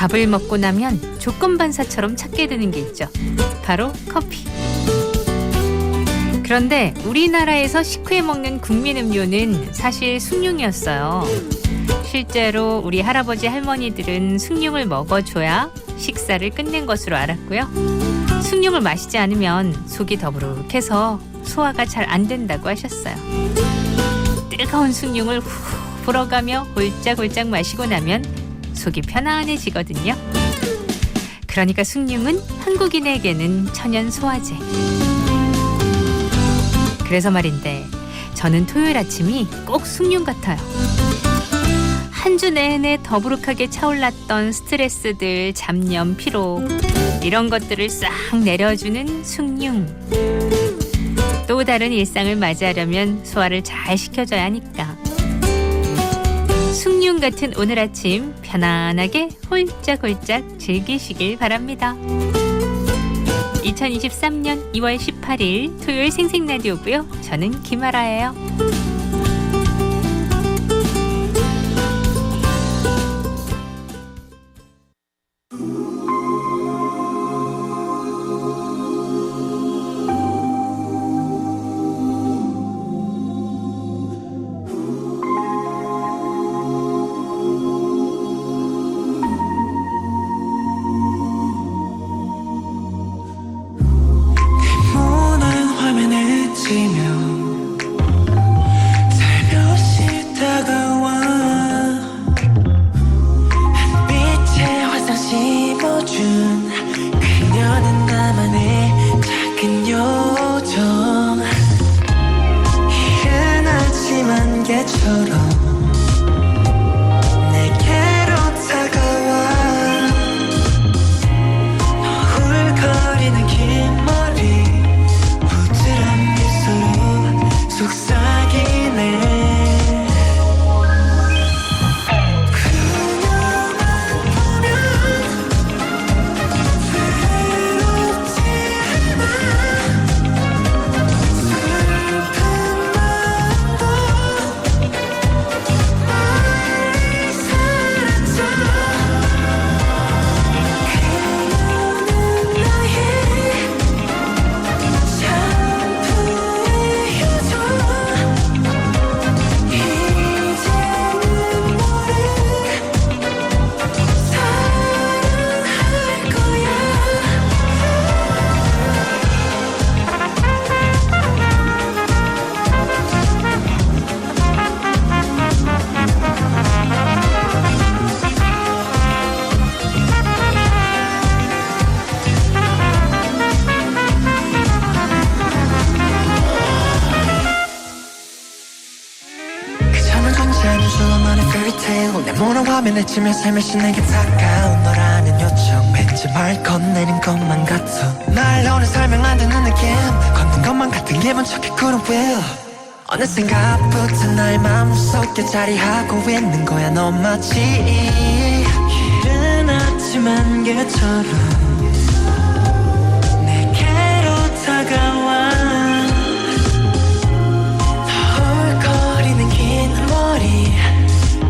밥을 먹고 나면 조건반사처럼 찾게 되는 게 있죠. 바로 커피. 그런데 우리나라에서 식후에 먹는 국민 음료는 사실 숭늉이었어요. 실제로 우리 할아버지 할머니들은 숭늉을 먹어줘야 식사를 끝낸 것으로 알았고요. 숭늉을 마시지 않으면 속이 더부룩해서 소화가 잘 안 된다고 하셨어요. 뜨거운 숭늉을 후 불어가며 홀짝홀짝 마시고 나면 속이 편안해지거든요. 그러니까 숭늉은 한국인에게는 천연 소화제. 그래서 말인데 저는 토요일 아침이 꼭 숭늉 같아요. 한 주 내내 더부룩하게 차올랐던 스트레스들, 잡념, 피로 이런 것들을 싹 내려주는 숭늉. 또 다른 일상을 맞이하려면 소화를 잘 시켜줘야 하니까. 숭늉 같은 오늘 아침 편안하게 홀짝홀짝 즐기시길 바랍니다. 2023년 2월 18일 토요일 생생라디오고요. 저는 김아라예요. 살며시 다가와 햇빛에 화상 씹어준 그녀는 나만의 작은 요정. 이른 아침 안개처럼 내게로 다가와 너울거리는 긴 머리 부드러운 미소로 속삭이네. 그녀만 보면 외롭지 않아. 슬픈 마음도 멀리 사라져. 그녀는 나의 샴푸의 효정. 이제는 너를 사랑할 거야. 그저는 존재하는 수많은 fairytale. 내 모든 화면에 치며 살며시 내게 다가온 너라는 요청. 왠지 말 건네는 것만 같아. 날 너는 설명 안 되는 느낌. 걷는 것만 같은 기분 척해 couldn't will. 어느 생각부터 나의 마음속에 자리하고 있는 거야. 너 마치 이른 아침 안개처럼 내게로 다가와 너울거리는 긴 머리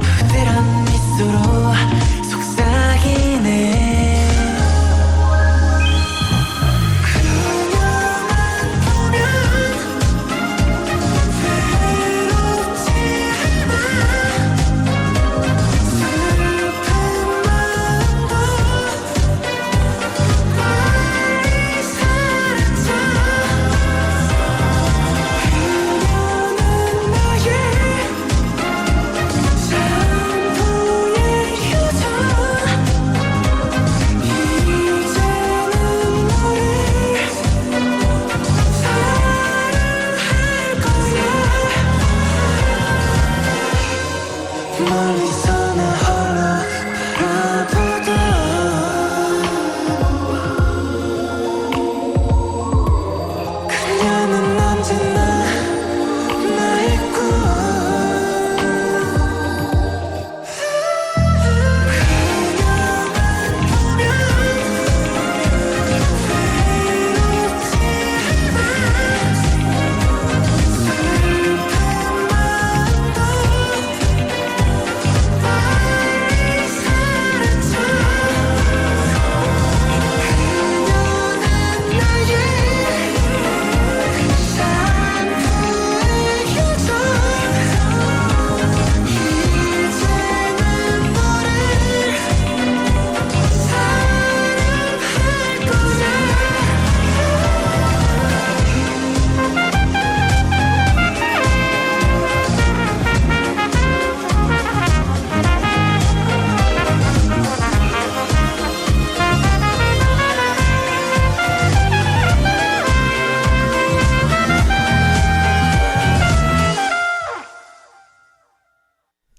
부드러운 미소로 속삭이네. 그녀만 보면 외롭지 않아. 슬픈 마음도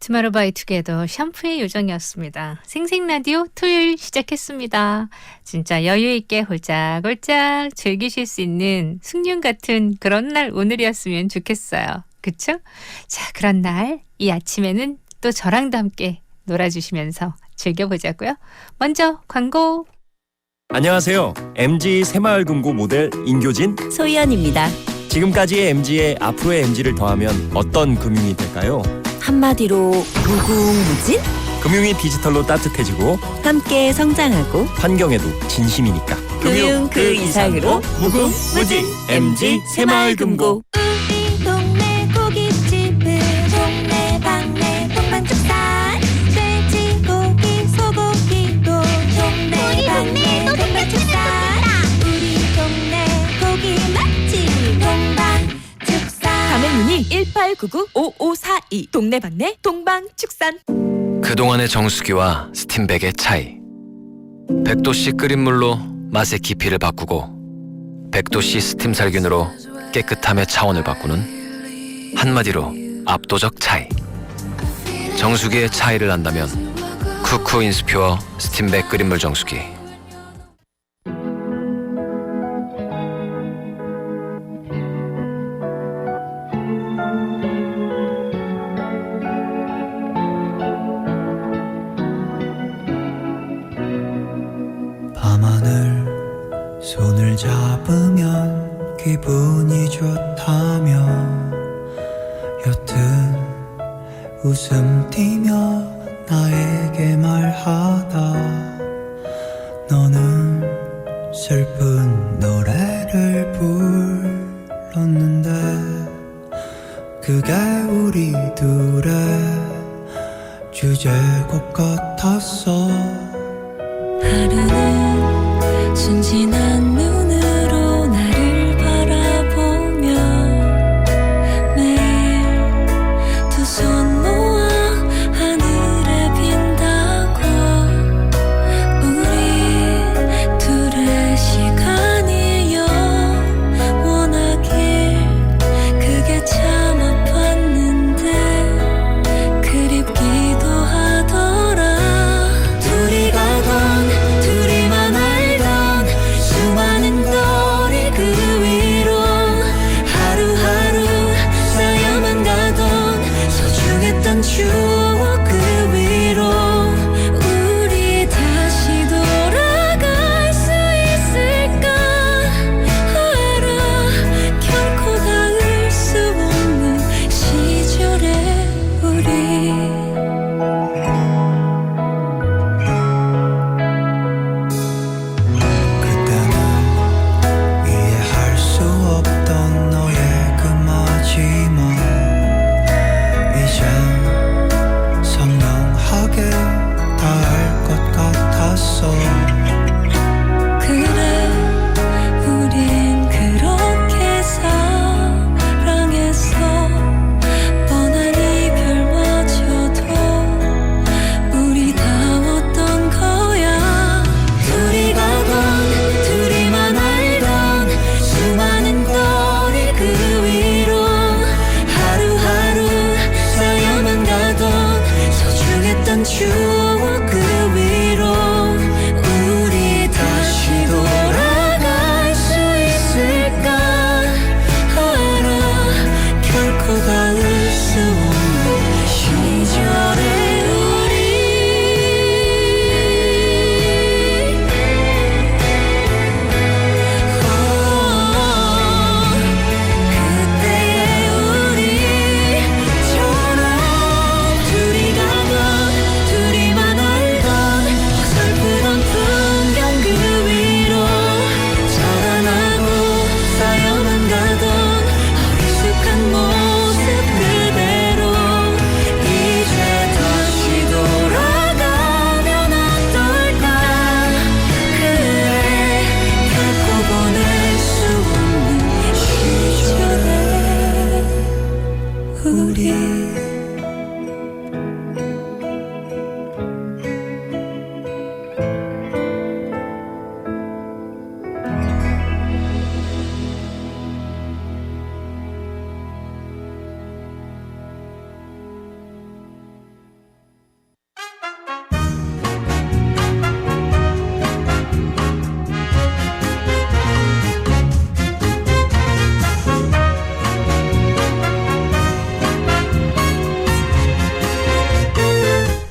투마로우바이투게더 샴푸의 요정이었습니다. 생생라디오 토요일 시작했습니다. 진짜 여유있게 홀짝홀짝 즐기실 수 있는 숭늉 같은 그런 날 오늘이었으면 좋겠어요. 그쵸? 자, 그런 날 이 아침에는 또 저랑도 함께 놀아주시면서 즐겨보자고요. 먼저 광고. 안녕하세요. MG 새마을금고 모델 인교진. 소희연입니다. 지금까지의 MG에 앞으로의 MG를 더하면 어떤 금융이 될까요? 한마디로 무궁무진? 금융이 디지털로 따뜻해지고 함께 성장하고 환경에도 진심이니까. 금융 그 이상으로 무궁무진 MG 새마을금고. 우리 동네 고깃집은 동네방네 동반축산 돼지고기 소고기도 동네방네 동반축산 우리 동네 고기 맛집 동반축산 가맹문의 1899-5542 동네방네 동방축산. 그동안의 정수기와 스팀백의 차이. 100도씨 끓인 물로 맛의 깊이를 바꾸고 100도씨 스팀 살균으로 깨끗함의 차원을 바꾸는 한마디로 압도적 차이. 정수기의 차이를 안다면 쿠쿠 인스퓨어 스팀백 끓인 물 정수기. 밤하늘 손을 잡으면 기분이 좋다며 여튼 웃음 띠며 나에게 말하다 너는 슬픈 노래를 불렀는데 그게 우리 둘의 주제곡 같았어. 하루는 순진한 눈으로 나를 바라보며 매일 두 손 모아 하늘에 빈다고 우리 둘의 시간이 영원하길 그게 참 아팠는데 그립기도 하더라. 둘이 가던 둘이만 알던 수많은 거리 그 위로 하루하루 쌓여만 가던 소중했던 추억 그 위로 우리 다시 돌아갈 수 있을까 알아 결코 닿을 수 없는 시절의 우리. 그때는 이해할 수 없던 너의 그 마지막 이젠 선명하게 다 알 것 같았어. 그래 우린 그렇게 사랑했어. 뻔한 이별마저도 우리다웠던 거야. 둘이 가던 둘이만 알던 수많은 거리 그 위로 하루하루 쌓여만 가던 소중했던 추억 그 위로 우리 다시 돌아갈 수 있을까 알아 결코 닿을 수 없는 시절의 우리. 그때의 우리처럼 둘이 가던 둘이만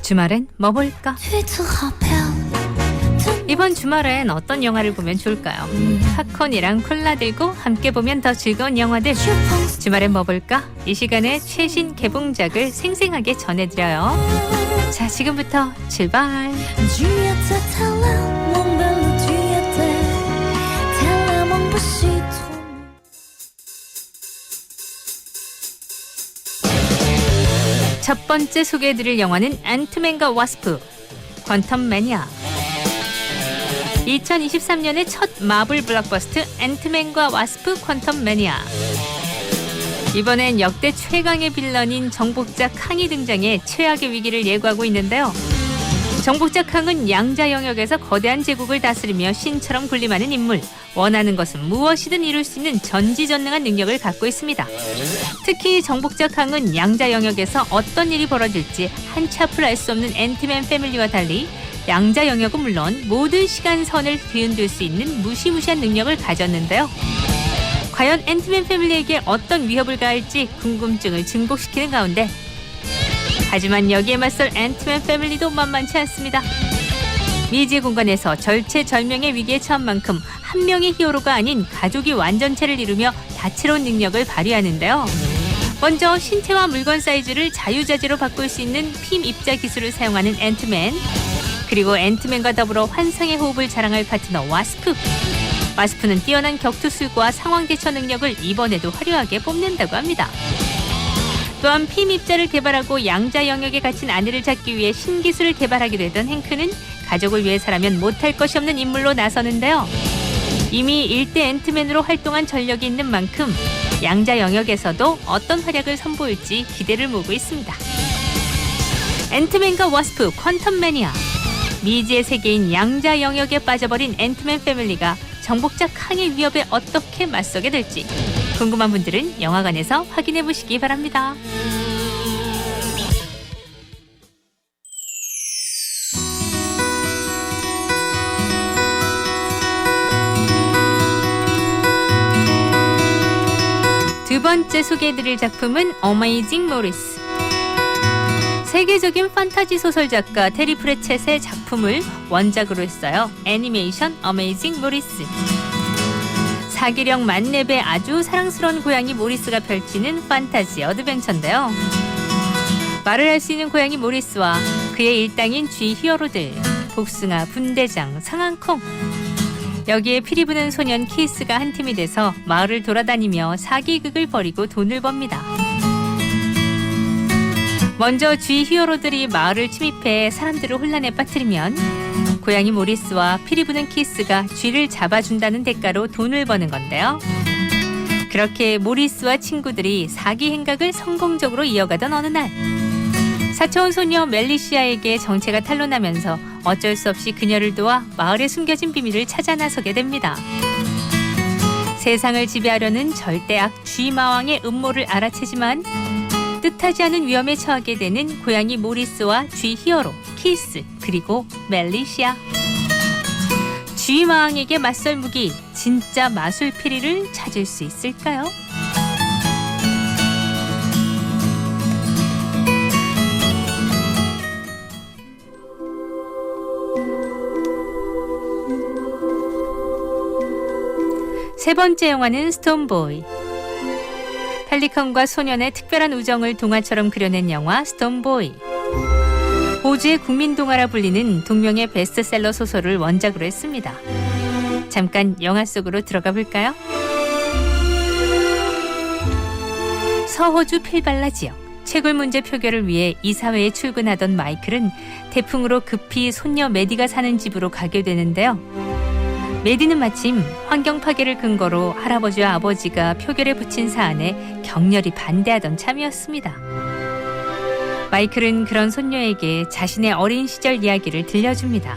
주말엔 뭐 볼까? Tu te rappelles 이번 주말엔 어떤 영화를 보면 좋을까요? 팝콘이랑 콜라 들고 함께 보면 더 즐거운 영화들. Je pense 주말엔 뭐 볼까? 이 시간에 최신 개봉작을 생생하게 전해드려요. 자, 지금부터 출발. tu étais tellement mon belle tu étais tellement beau trop 첫 번째 소개해드릴 영화는 앤트맨과 와스프, 퀀텀 매니아. 2023년의 첫 마블 블록버스터 앤트맨과 와스프 퀀텀 매니아. 이번엔 역대 최강의 빌런인 정복자 캉이 등장해 최악의 위기를 예고하고 있는데요. 정복자 캉은 양자 영역에서 거대한 제국을 다스리며 신처럼 군림하는 인물. 원하는 것은 무엇이든 이룰 수 있는 전지전능한 능력을 갖고 있습니다. 특히 정복자 캉은 양자 영역에서 어떤 일이 벌어질지 한치 앞을 알 수 없는 앤트맨 패밀리와 달리 양자 영역은 물론 모든 시간선을 뒤흔들 수 있는 무시무시한 능력을 가졌는데요. 과연 앤트맨 패밀리에게 어떤 위협을 가할지 궁금증을 증폭시키는 가운데, 하지만 여기에 맞설 앤트맨 패밀리도 만만치 않습니다. 미지의 공간에서 절체절명의 위기에 처한 만큼 한 명의 히어로가 아닌 가족이 완전체를 이루며 다채로운 능력을 발휘하는데요. 먼저 신체와 물건 사이즈를 자유자재로 바꿀 수 있는 핌 입자 기술을 사용하는 앤트맨, 그리고 앤트맨과 더불어 환상의 호흡을 자랑할 파트너 와스프. 와스프는 뛰어난 격투술과 상황 대처 능력을 이번에도 화려하게 뽐낸다고 합니다. 또한 핌 입자를 개발하고 양자 영역에 갇힌 아내를 찾기 위해 신기술을 개발하기도 했던 행크는 가족을 위해서라면 못할 것이 없는 인물로 나서는데요. 이미 일대 앤트맨으로 활동한 전력이 있는 만큼 양자 영역에서도 어떤 활약을 선보일지 기대를 모으고 있습니다. 앤트맨과 와스프 퀀텀 매니아. 미지의 세계인 양자 영역에 빠져버린 앤트맨 패밀리가 정복자 캉의 위협에 어떻게 맞서게 될지 궁금한 분들은 영화관에서 확인해 보시기 바랍니다. 두 번째 소개해드릴 작품은 어메이징 모리스. 세계적인 판타지 소설 작가 테리 프레쳇의 작품을 원작으로 했어요. 애니메이션 어메이징 모리스. 사기력 만렙의 아주 사랑스러운 고양이 모리스가 펼치는 판타지 어드벤처인데요. 말을 할 수 있는 고양이 모리스와 그의 일당인 쥐 히어로들, 복숭아, 분대장, 상한콩. 여기에 피리 부는 소년 키스가 한 팀이 돼서 마을을 돌아다니며 사기극을 벌이고 돈을 법니다. 먼저 쥐 히어로들이 마을을 침입해 사람들을 혼란에 빠뜨리면 고양이 모리스와 피리 부는 키스가 쥐를 잡아준다는 대가로 돈을 버는 건데요. 그렇게 모리스와 친구들이 사기 행각을 성공적으로 이어가던 어느 날, 사차원 소녀 멜리시아에게 정체가 탄로나면서 어쩔 수 없이 그녀를 도와 마을에 숨겨진 비밀을 찾아 나서게 됩니다. 세상을 지배하려는 절대악 쥐마왕의 음모를 알아채지만 뜻하지 않은 위험에 처하게 되는 고양이 모리스와 쥐 히어로 키스, 그리고 멜리시아. 쥐마왕에게 맞설 무기, 진짜 마술 피리를 찾을 수 있을까요? 세 번째 영화는 스톤보이. 펠리컨과 소년의 특별한 우정을 동화처럼 그려낸 영화 스톤보이. 호주의 국민동화라 불리는 동명의 베스트셀러 소설을 원작으로 했습니다. 잠깐 영화 속으로 들어가 볼까요? 서호주 필발라 지역. 채굴 문제 표결을 위해 이사회에 출근하던 마이클은 태풍으로 급히 손녀 메디가 사는 집으로 가게 되는데요. 메디는 마침 환경 파괴를 근거로 할아버지와 아버지가 표결에 붙인 사안에 격렬히 반대하던 참이었습니다. 마이클은 그런 손녀에게 자신의 어린 시절 이야기를 들려줍니다.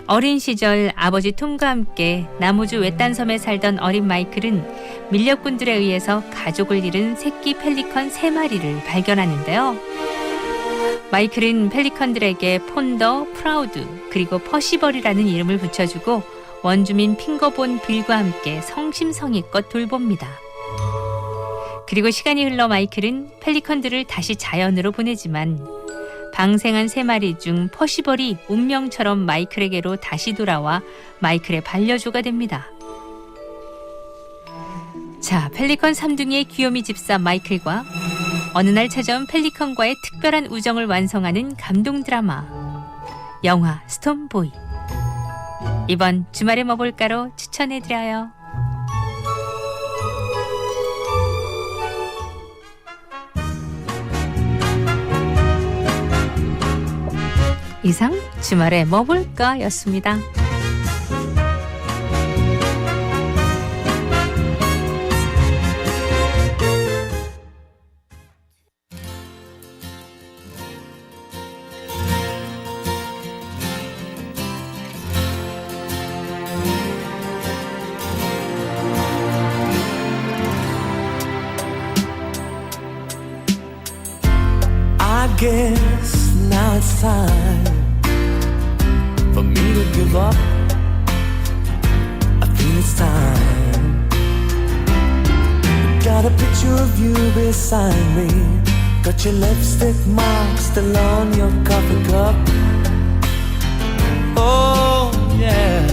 어린 시절 아버지 톰과 함께 나무주 외딴 섬에 살던 어린 마이클은 밀렵꾼들에 의해서 가족을 잃은 새끼 펠리컨 3마리를 발견하는데요. 마이클은 펠리컨들에게 폰더, 프라우드, 그리고 퍼시벌이라는 이름을 붙여주고 원주민 핑거본 빌과 함께 성심성의껏 돌봅니다. 그리고 시간이 흘러 마이클은 펠리컨들을 다시 자연으로 보내지만 방생한 3마리 중 퍼시벌이 운명처럼 마이클에게로 다시 돌아와 마이클의 반려조가 됩니다. 자, 펠리컨 3둥이의 귀요미 집사 마이클과 어느 날 찾아온 펠리컨과의 특별한 우정을 완성하는 감동 드라마 영화 스톤보이. 이번 주말에 뭐 볼까로 추천해드려요. 이상 주말에 뭐 볼까 였습니다. I guess now it's time for me to give up. I feel it's time. Got a picture of you beside me. Got your lipstick mark still on your coffee cup. Oh yeah.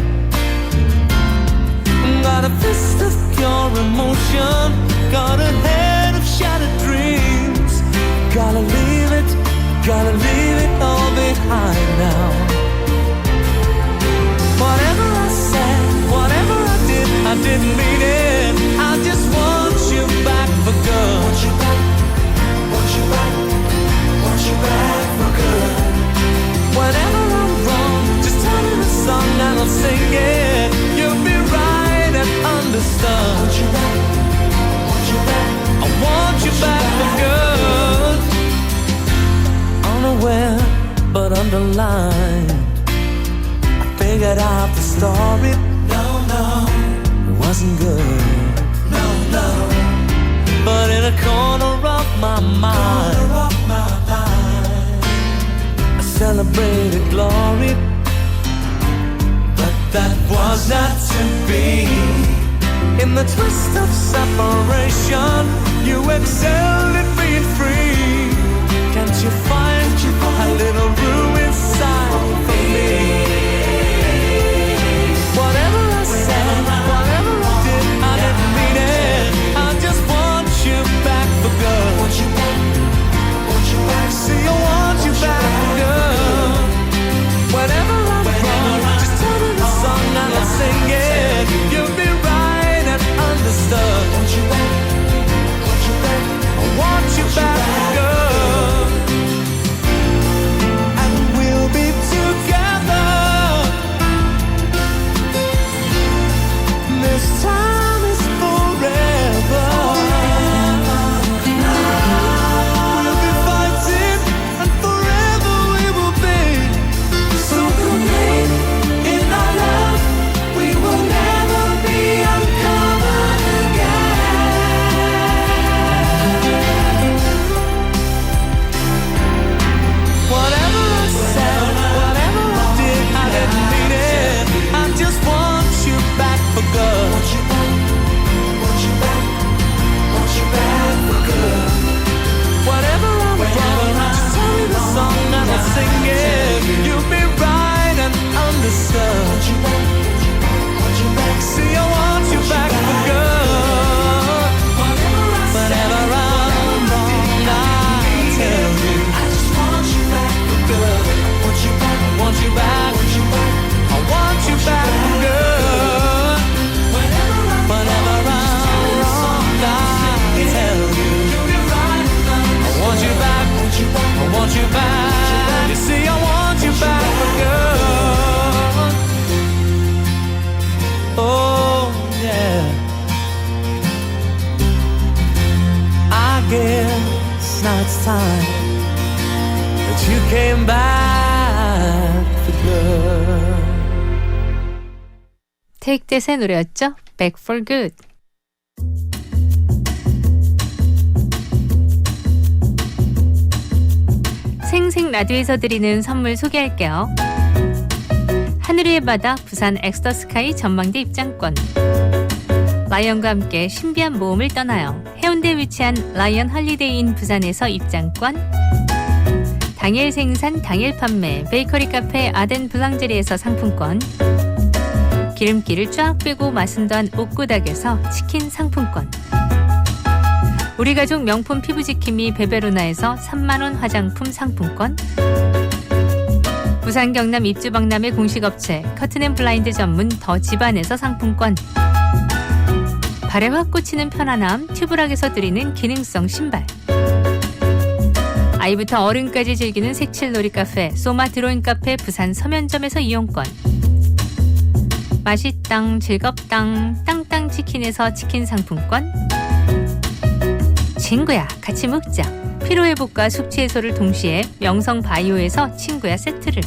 Got a fist of pure emotion. Got a head of shattered dreams. Gotta leave it all behind now. Whatever I said, whatever I didn't mean it. I just want you back for good. Want you back, want you back, want you back for good. Whenever I'm wrong, just tell me the song and I'll sing it. You'll be right and understood. Want you back, want you back, I want you back for good. Unaware but underlined, I figured out the story. No, it wasn't good. No, but in a corner of my mind, I celebrated glory. But that was not to be. In the twist of separation, you excelled at being free. Can't you find a little room inside for me? Whatever I said, whatever I did, I didn't mean it. I just want you back for good. Want you back, want you back. See, I want you back for good. Whenever I'm wrong, just tell me the song and I'll sing it. You'll be right and understood. Want you back, want you back. I want you back for good. This time is forever. We'll be fighting and forever we will be. So complete in our love, we will never be uncovered again. Whatever I said, whatever I did, I didn't mean it. I just want you back for good. Want you back, want you back, want you back for good. Whatever I'm wrong, just tell me the song and I'll sing it. You'll be right and understood. Want you back, want you back. See, I want you back for good. Whenever I'm wrong, I tell you. I just want you back for good. Want you back, want you back, want you back. I want you back for good. Whenever I'm wrong, I tell you. I want you back, I want you back. You see, I want you back for good. Oh, yeah. I guess now it's time that you came back for good. Take That의 노래였죠. Back for Good. 생생 라디오에서 드리는 선물 소개할게요. 하늘 위의 바다 부산 엑스터스카이 전망대 입장권, 라이언과 함께 신비한 모험을 떠나요. 해운대에 위치한 라이언 헐리데이인 부산에서 입장권, 당일 생산 당일 판매 베이커리 카페 아덴 블랑제리에서 상품권, 기름기를 쫙 빼고 맛은 더한 옥구닭에서 치킨 상품권, 우리 가족 명품 피부지킴이 베베로나에서 3만원 화장품 상품권, 부산 경남 입주박람회 공식업체 커튼앤블라인드 전문 더 집안에서 상품권, 발에 확 꽂히는 편안함 튜브락에서 드리는 기능성 신발, 아이부터 어른까지 즐기는 색칠놀이 카페 소마 드로잉 카페 부산 서면점에서 이용권, 맛있당 즐겁당 땅땅 치킨에서 치킨 상품권, 친구야 같이 먹자 피로회복과 숙취 해소를 동시에 명성 바이오에서 친구야 세트를,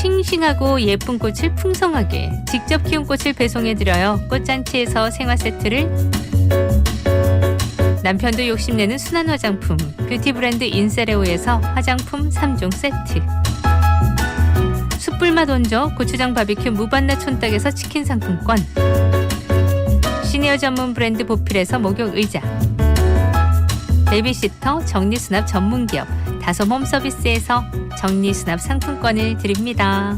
싱싱하고 예쁜 꽃을 풍성하게 직접 키운 꽃을 배송해드려요 꽃잔치에서 생화 세트를, 남편도 욕심내는 순한 화장품 뷰티 브랜드 인세레오에서 화장품 3종 세트, 숯불맛 온조 고추장 바비큐 무반나 촌닭에서 치킨 상품권, 시니어 전문 브랜드 보필에서 목욕 의자, 베이비시터 정리수납 전문기업 다솜 홈서비스에서 정리수납 상품권을 드립니다.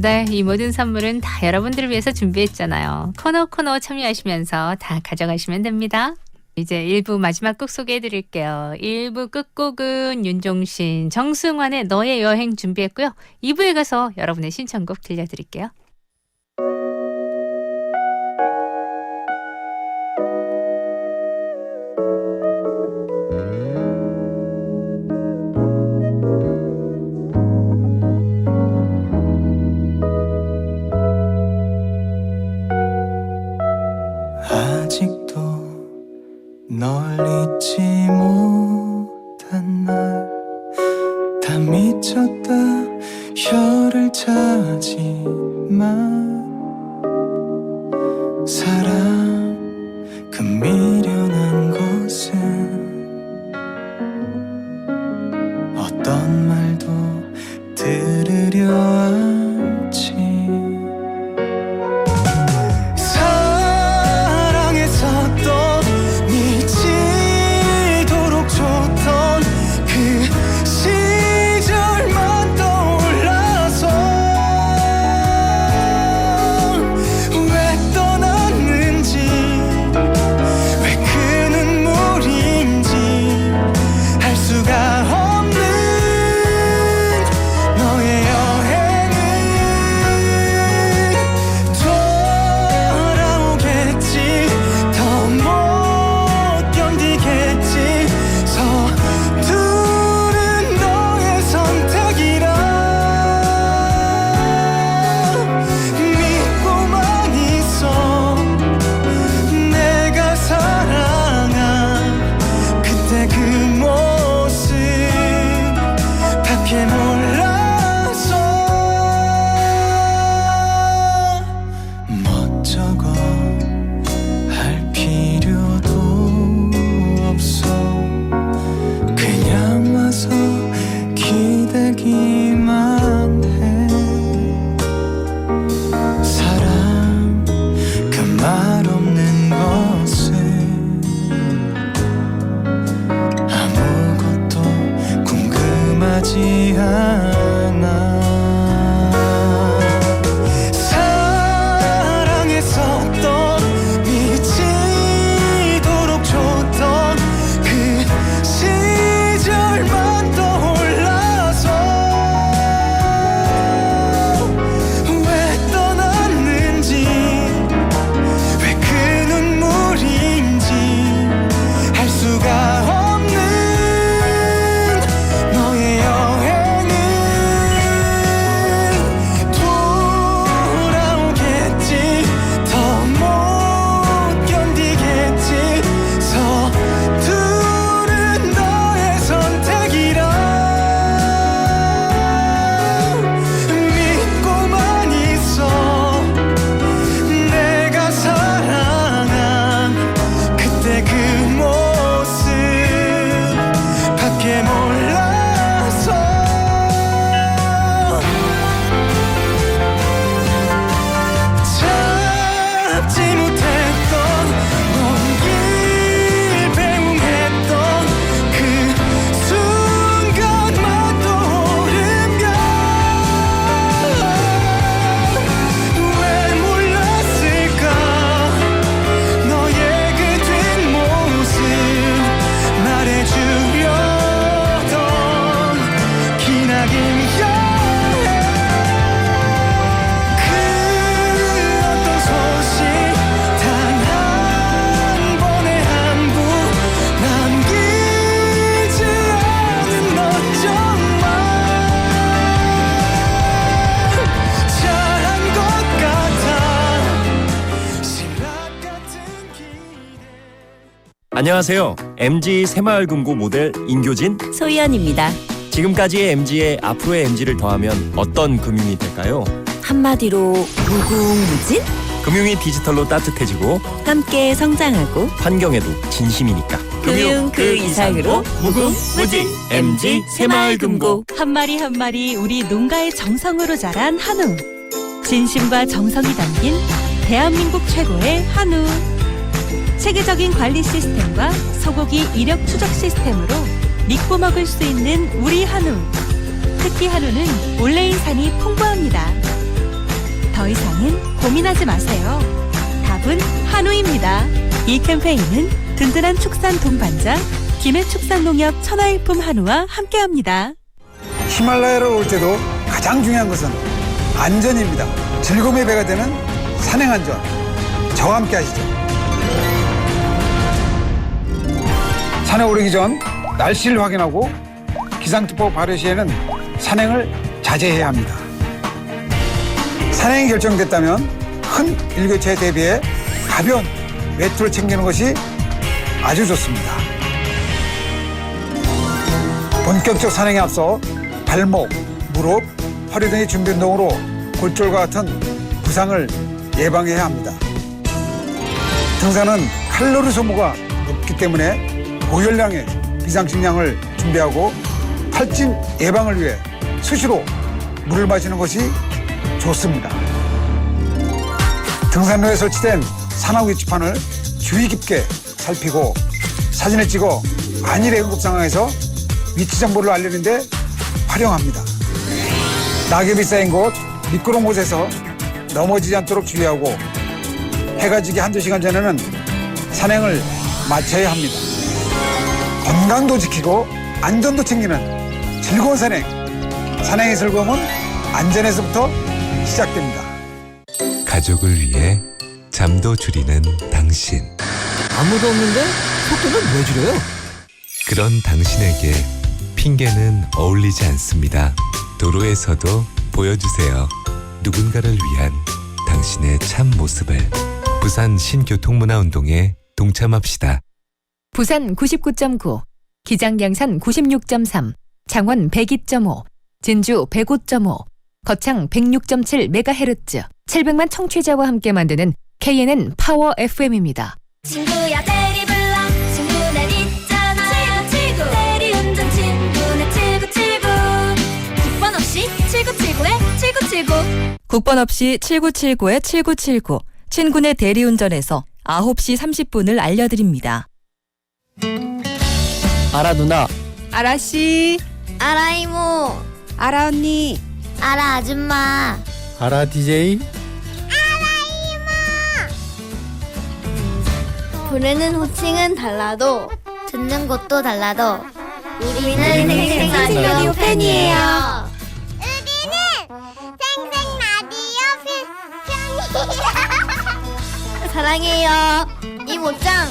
네, 이 모든 선물은 다 여러분들을 위해서 준비했잖아요. 코너 참여하시면서 다 가져가시면 됩니다. 이제 1부 마지막 곡 소개해드릴게요. 1부 끝곡은 윤종신, 정승환의 너의 여행 준비했고요. 2부에 가서 여러분의 신청곡 들려드릴게요. 아직도 널 잊지 못한 날 다 미쳤다 혀를 차지만 사랑 그 미련한 것은 어떤 말도 들으려 않지. 사랑했었던 미치도록 좋던 그 시절만 떠올라서 왜 떠났는지 왜 그 눈물인지 알 수가 없는 너의 여행은 돌아오겠지. 더 못 견디겠지. 서투른 너의 선택이라 믿고만 있어. 내가 사랑한 그때 그 모습 밖에 몰라서 멋쩍어 할 필요도 없어. 그냥 와서 기대기만 해. 사랑 그 말 없는 것은 아무것도 궁금하지 않아. 사랑했었던 미치도록 좋던 그 시절만 떠올라서 왜 떠났는지 왜 그 눈물인지 알 수가 없는 너의 여행은 안녕하세요. MG 새마을금고 모델 인교진. 소희연입니다. 지금까지의 MG에 앞으로의 MG를 더하면 어떤 금융이 될까요? 한마디로 무궁무진? 금융이 디지털로 따뜻해지고 함께 성장하고 환경에도 진심이니까. 금융 그 이상으로 무궁무진 MG 새마을금고. 한 마리 한 마리 우리 농가의 정성으로 자란 한우. 진심과 정성이 담긴 대한민국 최고의 한우. 체계적인 관리 시스템과 소고기 이력 추적 시스템으로 믿고 먹을 수 있는 우리 한우. 특히 한우는 올레인산이 풍부합니다. 더 이상은 고민하지 마세요. 답은 한우입니다. 이 캠페인은 든든한 축산 동반자 김해축산농협 천하일품 한우와 함께합니다. 히말라야로 올 때도 가장 중요한 것은 안전입니다. 즐거움의 배가 되는 산행안전. 저와 함께 하시죠. 산에 오르기 전 날씨를 확인하고 기상특보 발효 시에는 산행을 자제해야 합니다. 산행이 결정됐다면 큰 일교차에 대비해 가벼운 외투를 챙기는 것이 아주 좋습니다. 본격적 산행에 앞서 발목, 무릎, 허리 등의 준비 운동으로 골절과 같은 부상을 예방해야 합니다. 등산은 칼로리 소모가 높기 때문에 고열량의 비상식량을 준비하고 탈진 예방을 위해 수시로 물을 마시는 것이 좋습니다. 등산로에 설치된 산악 위치판을 주의 깊게 살피고 사진을 찍어 안일의 응급 상황에서 위치 정보를 알리는 데 활용합니다. 낙엽이 쌓인 곳, 미끄러운 곳에서 넘어지지 않도록 주의하고 해가 지기 한두 시간 전에는 산행을 마쳐야 합니다. 건강도 지키고 안전도 챙기는 즐거운 산행. 산행의 즐거움은 안전에서부터 시작됩니다. 가족을 위해 잠도 줄이는 당신. 아무도 없는데 속도는 왜 줄여요? 그런 당신에게 핑계는 어울리지 않습니다. 도로에서도 보여주세요. 누군가를 위한 당신의 참 모습을. 부산 신교통문화운동에 동참합시다. 부산 99.9, 기장양산 96.3, 창원 102.5, 진주 105.5, 거창 106.7MHz, 700만 청취자와 함께 만드는 KNN 파워 FM입니다. 친구야 대리 불러 친구는 있잖아 칠구칠구 대리운전 친구는 7979 국번 없이 7979에 7979 국번 없이 7979에 7979. 친구네 대리운전에서 9시 30분을 알려드립니다. 알아 누나. 아라씨. 알아 이모 아라 언니. 알아 아줌마 알아 DJ. 부르는 호칭은 달라도 듣는 곳도 달라도 우리는 생생 라디오 팬이에요. 우리는 생생 라디오 팬이에요. 사랑해요 이모짱.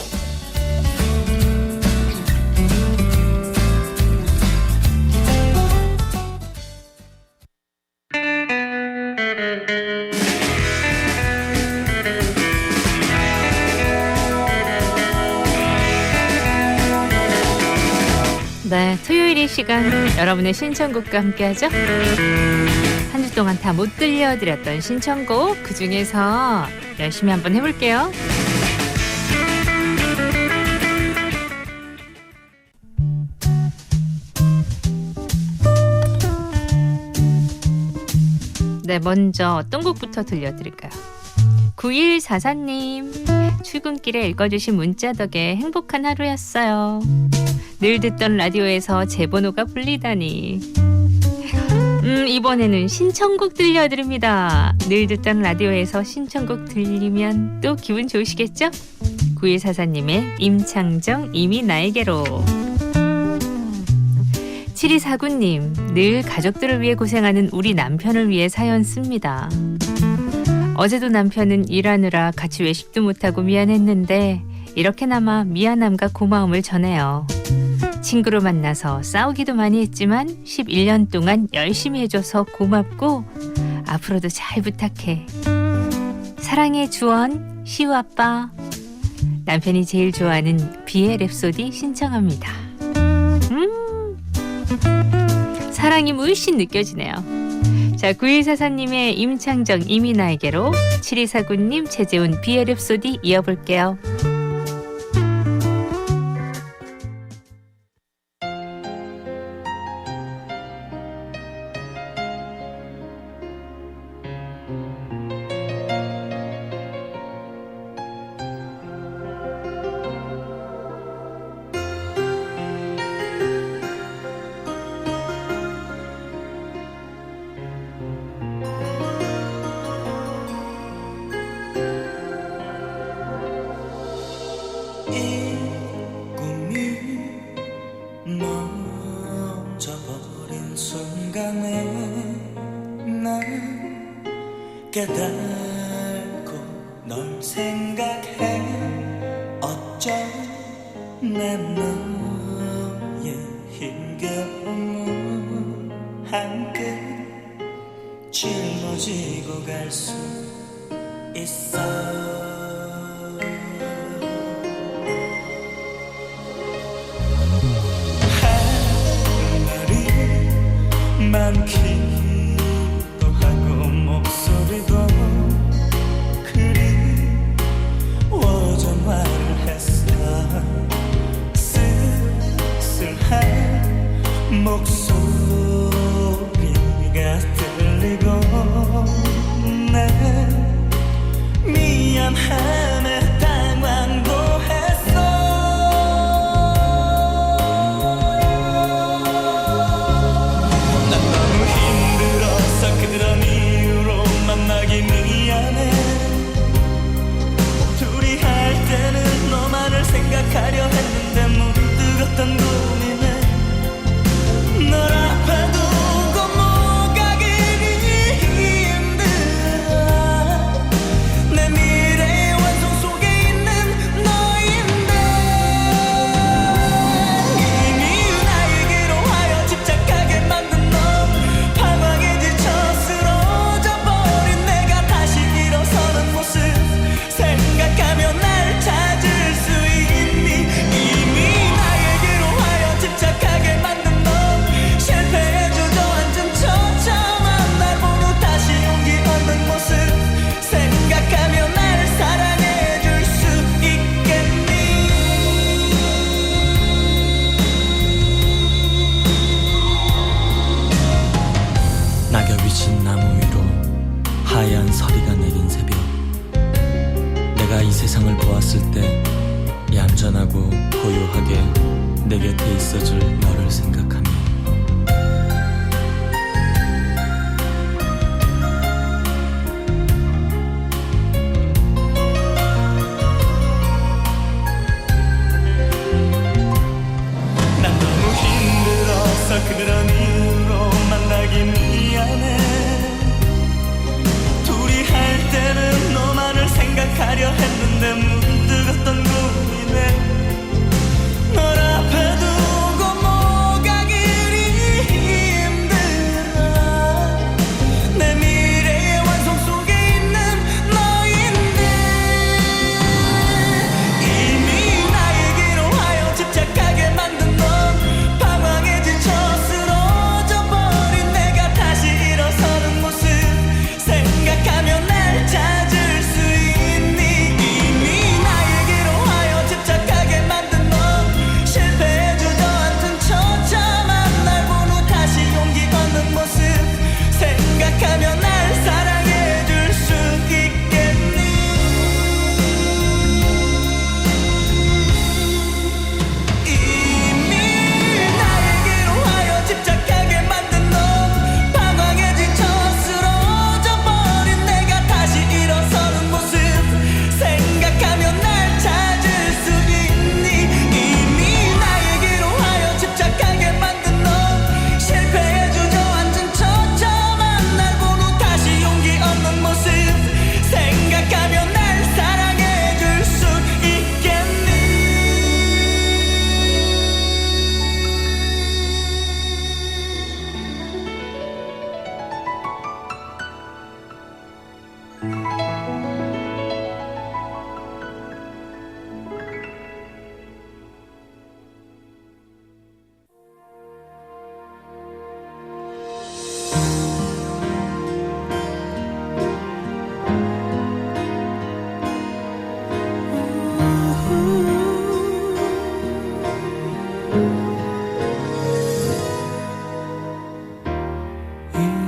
네, 토요일 이 시간 여러분의 신청곡과 함께하죠. 한 주 동안 다 못 들려드렸던 신청곡 그 중에서 열심히 한번 해볼게요. 네, 먼저 어떤 곡부터 들려드릴까요? 9144님, 출근길에 읽어주신 문자 덕에 행복한 하루였어요. 늘 듣던 라디오에서 제 번호가 불리다니. 이번에는 신청곡 들려드립니다. 늘 듣던 라디오에서 신청곡 들리면 또 기분 좋으시겠죠? 9144님의 임창정 이미 나에게로. 7249님, 늘 가족들을 위해 고생하는 우리 남편을 위해 사연 씁니다. 어제도 남편은 일하느라 같이 외식도 못하고 미안했는데 이렇게나마 미안함과 고마움을 전해요. 친구로 만나서 싸우기도 많이 했지만 11년 동안 열심히 해줘서 고맙고 앞으로도 잘 부탁해. 사랑의 주원, 시우 아빠. 남편이 제일 좋아하는 비의 랩소디 신청합니다. 사랑이 물씬 느껴지네요. 자, 9144님의 임창정 이미 나에게로, 7249님 최재훈 비의 랩소디 이어볼게요. 이 꿈이 멈춰버린 순간에 난 깨닫고 널 생각해. 어쩜 내 너의 힘겨움은 한끗 짊어지고 갈 수 있어. 많기도 하고 목소리도 그리워져 말을 했어. 쓸쓸한 목소리가 들리고 내 미안함에 당황도 했어. 그런 이유로 만나기 미안해. 둘이 할 때는 너만을 생각하려 했는데 문득 어떤 고민에 널 앞에 두고 못 가기니 힘들어. 내 미래의 완성 속에 있는 너인데 이미 나에게로 하여 집착하게 만든 너 방황에 지쳐 생각하며 날 찾을 수 있니. 이미 나에게로 하여 집착하게 만든 넌 실패에 주저앉은 처참한 날 보고 다시 용기 얻는 모습 생각하며 날 사랑해 줄 수 있겠니. 낙엽이 진 나무 위로 하얀 서리가 내린 새벽. 내가 이 세상을 보았을 때 얌전하고 고요하게 내 곁에 있어줄 너를 생각하며 난 너무 힘들어서 그런 이유로 만나기 미안해. 둘이 할 때는 너만을 생각하려 했는데 문득 어떤 고민에 널 앞에 두고 못 가기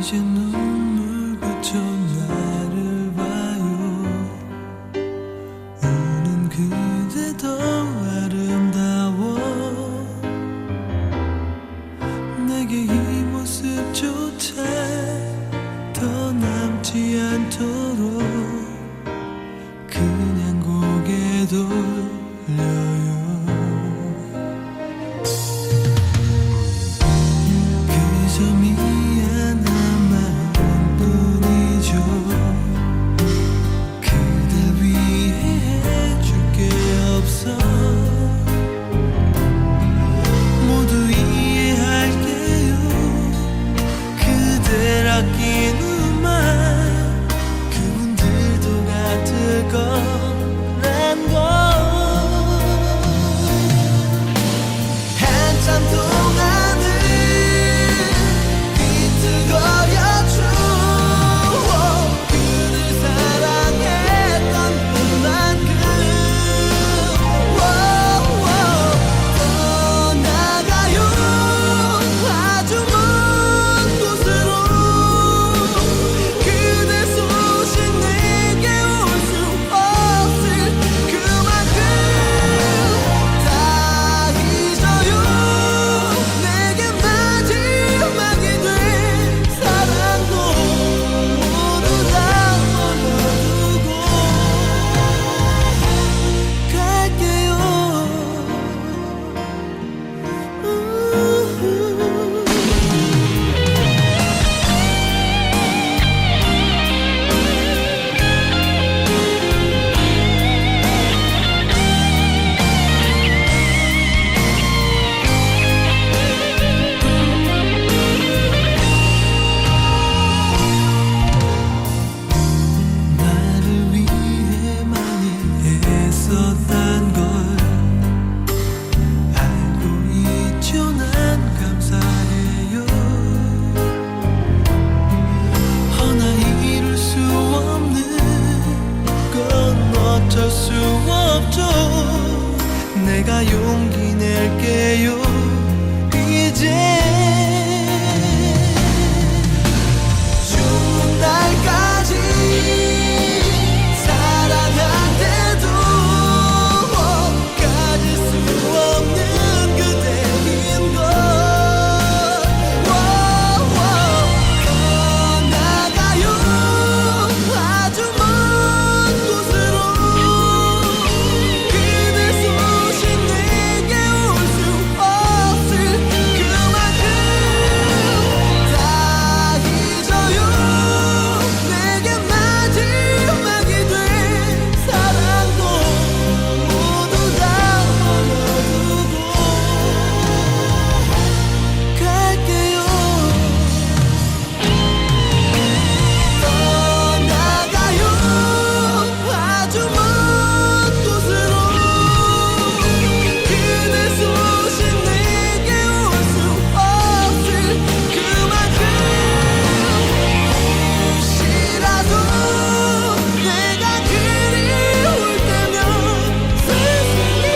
이제 눈물 그쳐 나를 봐요. 우는 그대 더 아름다워. 내게 이 모습조차 더 남지 않도록 그냥 고개 돌려요. 그저 미안한 마음뿐이죠. 그댈 위해 해줄 게 없어. 모두 이해할게요. 그댈 아끼는 말 그분들도 같을 거란 걸. 한참 동안은 비틀거렸죠. 그를 사랑했던 것만큼. 떠나가요. 아주 먼 곳으로. 그대 소식 내게 올 수 없을 그만큼 다 잊어요. 내게 마지막이 된 사랑도 모두 다 버려두고 갈게요. 나를 위해 많이 애썼단 걸 알고 있죠. 난 감사해요. 허나 이룰 수 없는 건 어쩔 수 없죠. 내가 용기 낼게요. 이제 죽는 날까지 사랑한대도 가질 수 없는 그대인 걸. 떠나가요. 아주 먼 곳으로. 그대 소식 내게 올 수 없을 그만큼 다 잊어요. 내게 마지막이 된 사랑도 모두 다 버려두고 갈게요. 떠나가요. 아주 먼 곳으로. 그대 소식 내게 올 수 없을 그만큼 혹시라도 내가 그리울 때면 세상에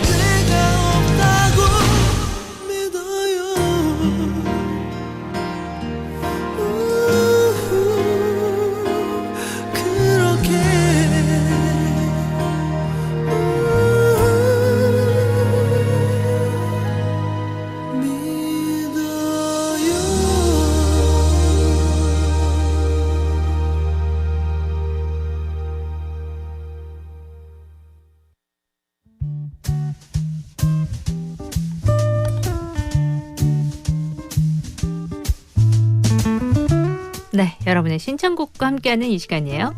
내가 없다고 믿어요. 그렇게 네, 여러분의 신청곡과 함께하는 이 시간이에요.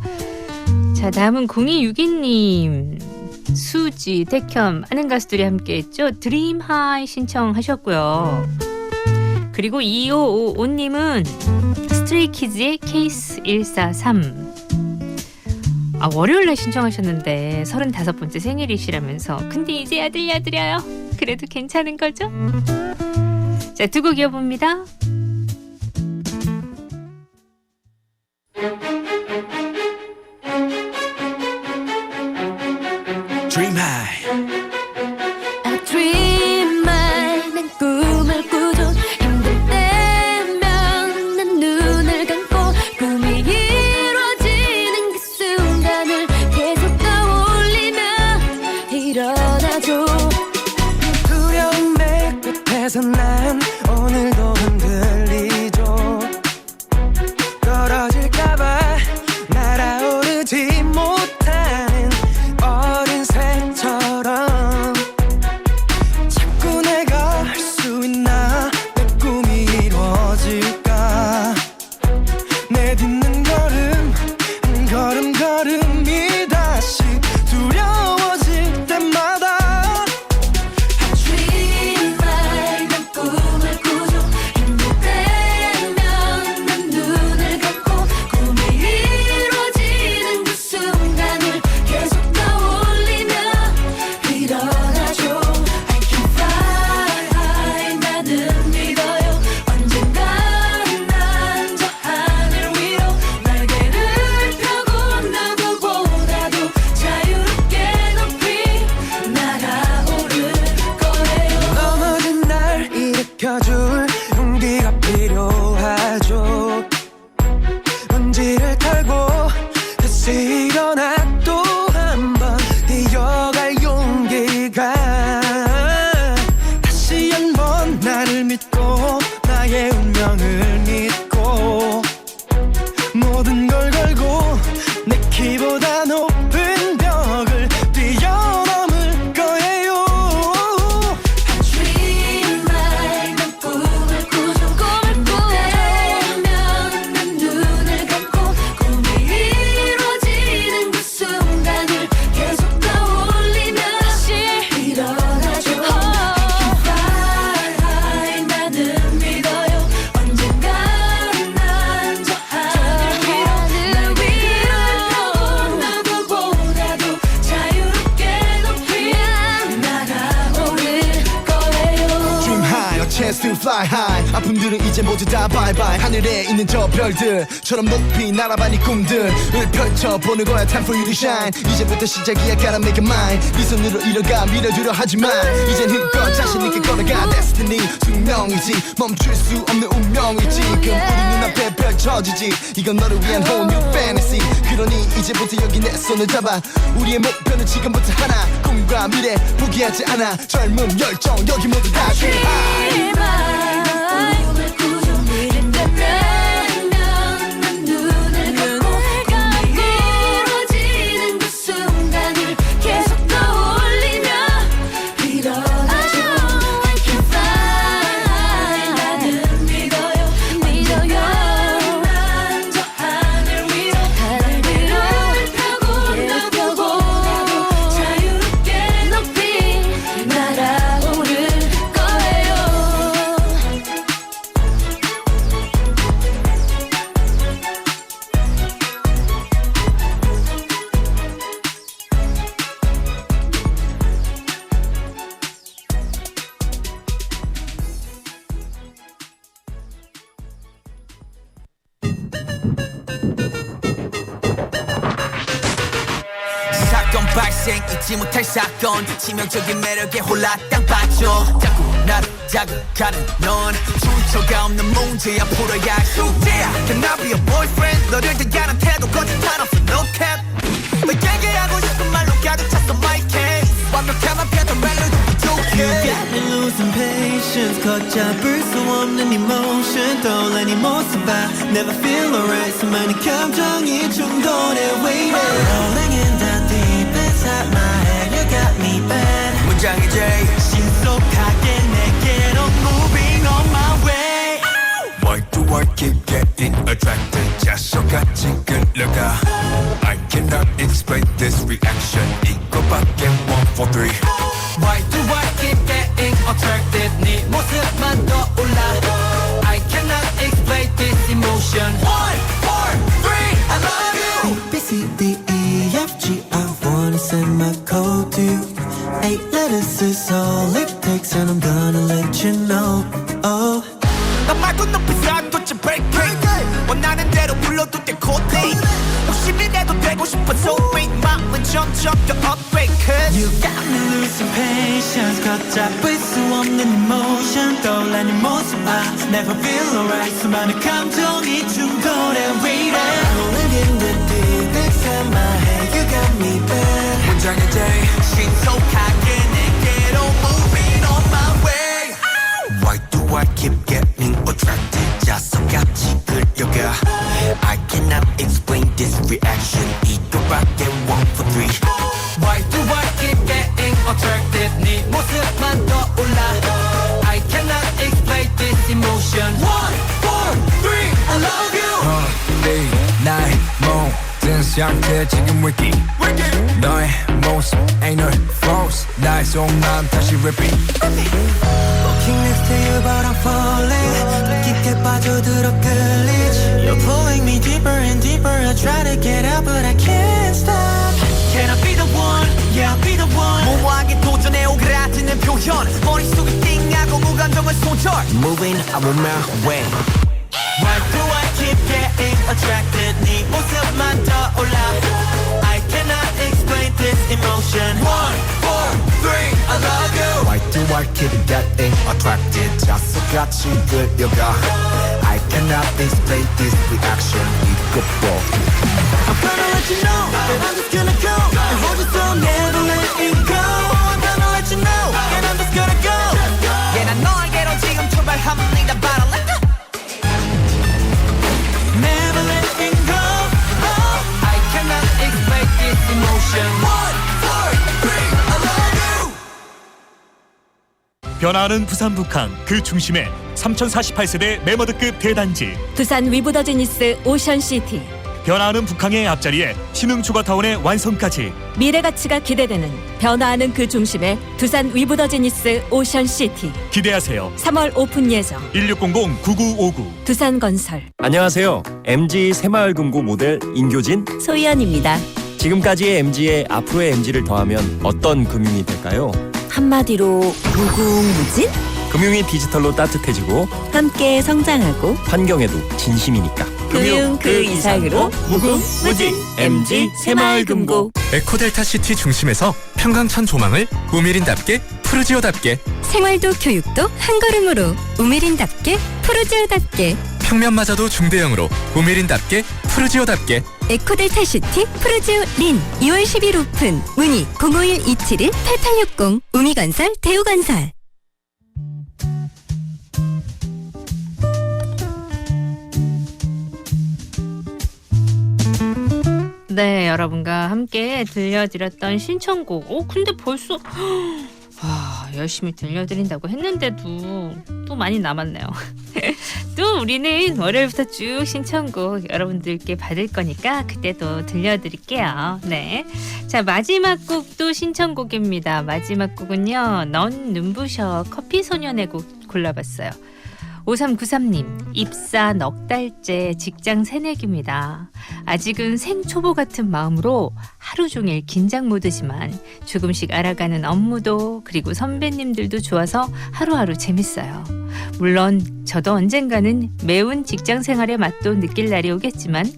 자, 다음은 0262님, 수지, 태겸 하는 가수들이 함께했죠. 드림 하이 신청하셨고요. 그리고 2555님은 스트레이키즈의 케이스 143. 아, 월요일날 신청하셨는데 35번째 생일이시라면서. 근데 이제 들려드려요. 그래도 괜찮은 거죠? 자, 두 곡 이어봅니다. Dream I dream my 난 꿈을 꾸죠 힘들 때면 난 눈을 감고 꿈이 이루어지는 그 순간을 계속 떠올리며 일어나죠 두려운 내 끝에서 난 오늘도 흔들리죠 떨어질까봐 날아오르지 못하는 어린 새처럼 자꾸 내가 할 수 있나 내 꿈이 이루어질까 내딛는 걸음 한 걸음 걸음이 다시 두려워질 때마다 I dream my 난 꿈을 꾸죠 힘들 때면 난 눈을 감고 꿈이 이루어지는 그 순간을 계속 떠올리며 일어나죠 I can fly high 나는 믿어요 언젠간 난 저 하늘 위로 날개를 펴고 누구보다도 자유롭게 높이 날아오를 거예요 넘어진 날 일으켜줄 용기가 필요하죠 먼지를 털고 다시 일어나 또 한 번 뛰어갈 용기가 다시 한 번 나를 믿고 나의 운명을 믿고 모든 걸 걸고 내 키보다 높은 벽을 뛰어넘을 거예요 Dream my 난 꿈을 꾸죠 꿈을 꾸면 난 눈을 감고 꿈이 이루어지는 그 순간을 계속 떠올리며 다시 일어나죠 I can fly high 나는 믿어요 언젠간 난 저 하늘 위로 누구보다도 자유롭게 높이 날아오를 거예요 Dream high, a chance to fly high 아픔들은 이제 모두 다 bye bye 하늘에 있는 저 별들처럼 높이 날아봐 네 꿈들을 펼쳐보는 거야 time for you to shine 이제부터 시작이야 gotta make it mine 네 손으로 이뤄가 밀어주려 하지만 이젠 힘껏 자신 있게 걸어가 destiny 숙명이지 멈출 수 없는 운명이지 지금 우리 눈앞에 펼쳐지지 이건 너를 위한 whole new fantasy 그러니 이제부터 여기 내 손을 잡아 우리의 목표는 지금부터 하나 꿈과 미래 포기하지 않아 젊음 열정 여기 모두 다 dream high 꿈을 꾸죠 힘들 때면 난 눈을 감고 꿈이 이루어지는 그 순간을 계속 떠올리며 일어나죠 I can fly 나는 믿어요 난 저 하늘 위로 날개를 펴고 누구보다도 자유롭게 높이 날아오를 거예요 사건 발생 잊지 못할 사건 치명적인 매력에 홀라당 빠져 자꾸 나를 자극하는 넌 출처가 없는 문제야 풀어야 할 숙제야 Can I be your boyfriend 너를 대하는 태도 거짓말 없어 no cap 너에게 하고 싶은 말로 가득 찼어 my case 완벽한 앞에도 멜로디 부족해 You got me losing patience 걷잡을 수 없는 emotion 떠올라 네 모습 봐 Never feel alright 수많은 감정이 충돌해 waiting Rolling in the deep inside my head You got me bad 문장이 제일 신속하게 내게로 moving on my way Why do I keep getting attracted 자석같이 끌려가 I cannot explain this reaction 이거밖에 1, 4, 3 Why do I keep getting attracted 네 모습만 떠올라 I cannot explain this emotion 1, 4, 3 I love you A, B, C, D, E, F, G I wanna send my code to you 8 letters is all it takes and I'm gonna let you know Oh 나 말고 높이 쌓아뒀지 break 원하는 대로 불러도 돼 코딩 50일에도 되고 싶어 so big 마음은 점점 더 upgrade cause You got me losing patience 걷잡을 수 없는 emotion 떠올라는 모습 I never feel alright 수많은 감정이 충돌해 We rolling in the deep inside my head You got me bad 문장의 day 신속하게 내게로 moving on my way Why do I keep getting attracted 자석같이 끌려가 I cannot explain this reaction 이거밖에 one for three Why do I keep getting attracted 네 모습만 떠올라 I cannot explain this emotion 1, 4, 3 I love you 나의 모든 상태 지금 wiki 너의 모습 ain't no false 나의 속마음 다시 repeat Walking next to you but I'm falling 깊게 빠져들어 끌리지 You're pulling me deeper and deeper I try to get out but I can't stop Can I be the one? Yeah I'll be the one 모호하게 도전해 오그라드는 표현 머릿속에 띵하고 무감정을 손절 Moving I'm on my way Why do I keep getting attracted 네 모습만 떠올라 I cannot explain this emotion 1, 4, 3 I love you Why do I keep getting attracted 자석같이 끌려가 I cannot explain this reaction 이거 봐 I'm gonna let you know that I'm just gonna go and hold you so never let you go I'm gonna let you know and I'm just gonna go Yeah 난 너에게로 지금 출발합니다 Battle let go Never letting go I cannot explain this emotion 1, 4, 3 I love you 변화하는 부산 북항 그 중심에 3048세대 메머드급 대단지 두산 위브더지니스 오션시티 변화하는 북항의 앞자리에 신흥 추가타운의 완성까지 미래 가치가 기대되는 변화하는 그 중심에 두산 위브더지니스 오션시티 기대하세요. 3월 오픈 예정 1600-9959 두산건설 안녕하세요. MG 새마을금고 모델 인교진. 소희연입니다. 지금까지의 MG에 앞으로의 MG를 더하면 어떤 금융이 될까요? 한마디로 무궁무진 금융이 디지털로 따뜻해지고 함께 성장하고 환경에도 진심이니까. 금융 그 이상으로 무궁무진 MG 새마을금고 에코델타 시티 중심에서 평강천 조망을 우미린답게 푸르지오답게 생활도 교육도 한 걸음으로 우메린답게 푸르지오답게 평면마저도 중대형으로 우미린답게 푸르지오답게 에코델타 시티 푸르지오 린 2월 10일 오픈 문의 051-271-8860 우미건설 대우건설 네, 여러분과 함께 들려드렸던 신청곡. 근데 벌써 열심히 들려드린다고 했는데도 또 많이 남았네요. 또 우리는 월요일부터 쭉 신청곡 여러분들께 받을 거니까 그때도 들려드릴게요. 네, 자 마지막 곡도 신청곡입니다. 마지막 곡은요, 넌 눈부셔 커피소년의 곡 골라봤어요. 5393님, 입사 넉 달째 직장 새내기입니다. 아직은 생초보 같은 마음으로 하루 종일 긴장 모드지만 조금씩 알아가는 업무도 그리고 선배님들도 좋아서 하루하루 재밌어요. 물론 저도 언젠가는 매운 직장 생활의 맛도 느낄 날이 오겠지만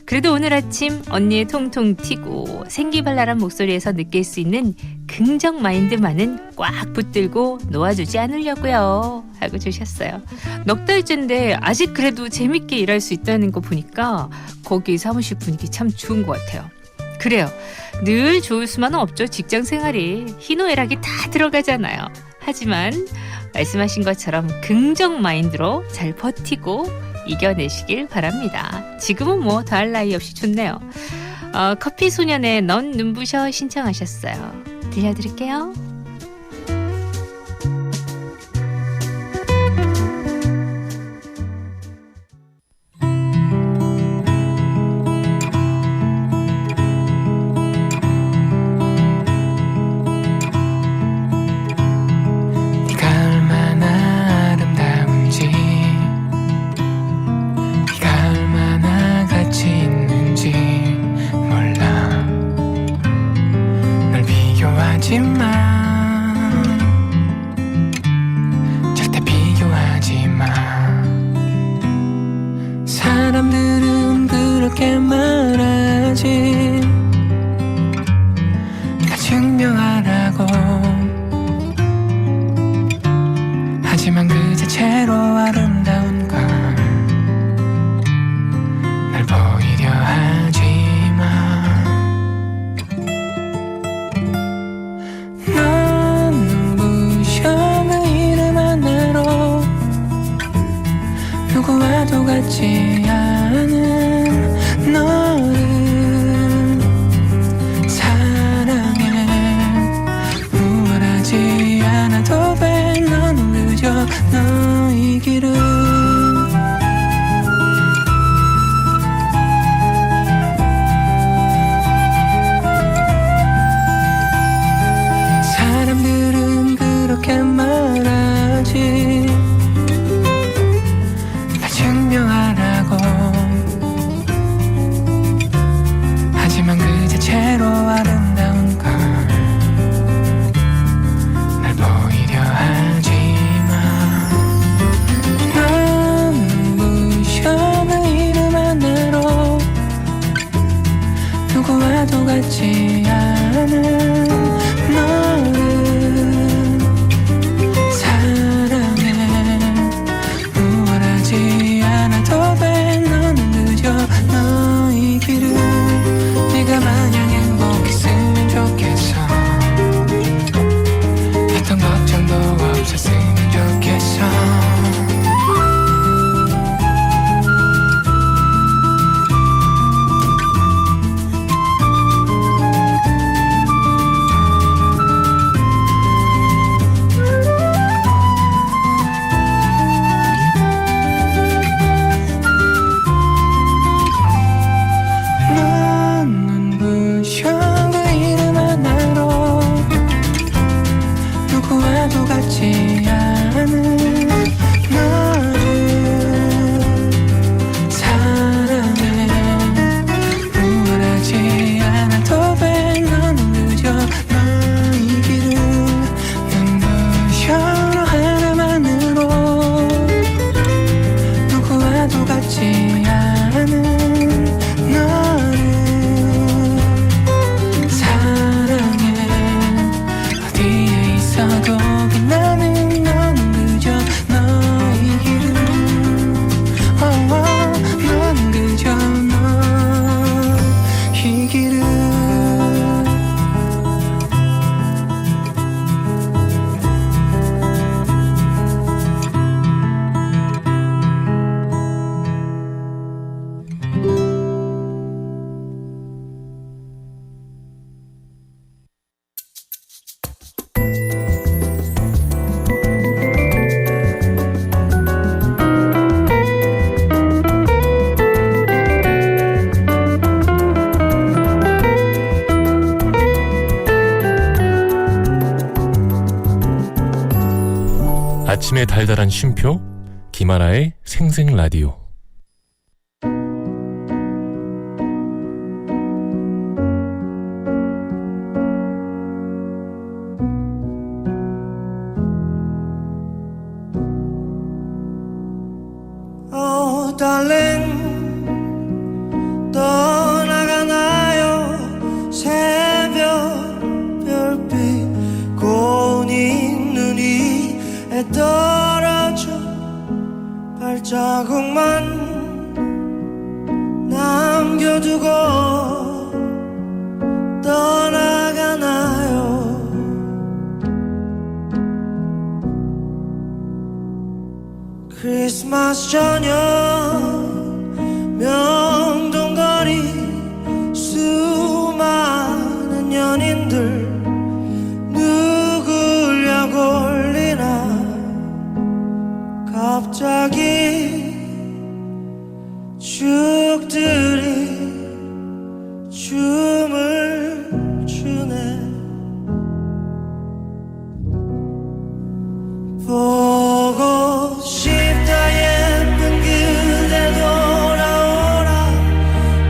그래도 오늘 아침 언니의 통통 튀고 생기발랄한 목소리에서 느낄 수 있는 긍정 마인드만은 꽉 붙들고 놓아주지 않으려고요 하고 주셨어요. 넉 달째인데 아직 그래도 재밌게 일할 수 있다는 거 보니까 거기 사무실 분위기 참 좋은 것 같아요. 그래요. 늘 좋을 수만은 없죠. 직장 생활이 희노애락이 다 들어가잖아요. 하지만 말씀하신 것처럼 긍정 마인드로 잘 버티고 이겨내시길 바랍니다. 지금은 뭐 더할 나위 없이 좋네요. 커피 소년의 넌 눈부셔 신청하셨어요. 들려드릴게요. 하지마 같지 않은 너를 사랑해. 우월하지 않아도 돼. 넌 그저 너의 길을. 사람들은 그렇게 말하지. 날 증명하라고. 하지만 그 자체로 아름다운 걸 날 보이려 하지마. 넌 부셔 그 이름 하나로 누구와도 같지 않은 너를 사랑해. 우월하지 않아도 돼. 너는 그저 너의 길을. 네가 마냥 행복했으면 좋겠어. 어떤 걱정도 없었으면 좋겠어. 넌 눈부셔 그 이름 하나로 누구와도 같지 않은 너를 사랑해. 우월하지 않아도 돼. 너는 그저 너의 길을. 눈부셔 너 하나만으로 누구와도 같지 않은 너를 사랑해. 어디에 있어도 빛나는 너는 그저 너의 길을. 너는 그저 너의 길을. 아침의 달달한 쉼표 김하나의 생생라디오. Oh darling 떠나가나요. 새벽 별빛 고운 눈 위에 떨어져 발자국만 남겨두고 떠나가나요. 크리스마스 저녁 명동거리 수많은 연인들 누구려 골리나. 갑자기 죽들이 춤을 추네. 보고 싶다 예쁜 그대 돌아오라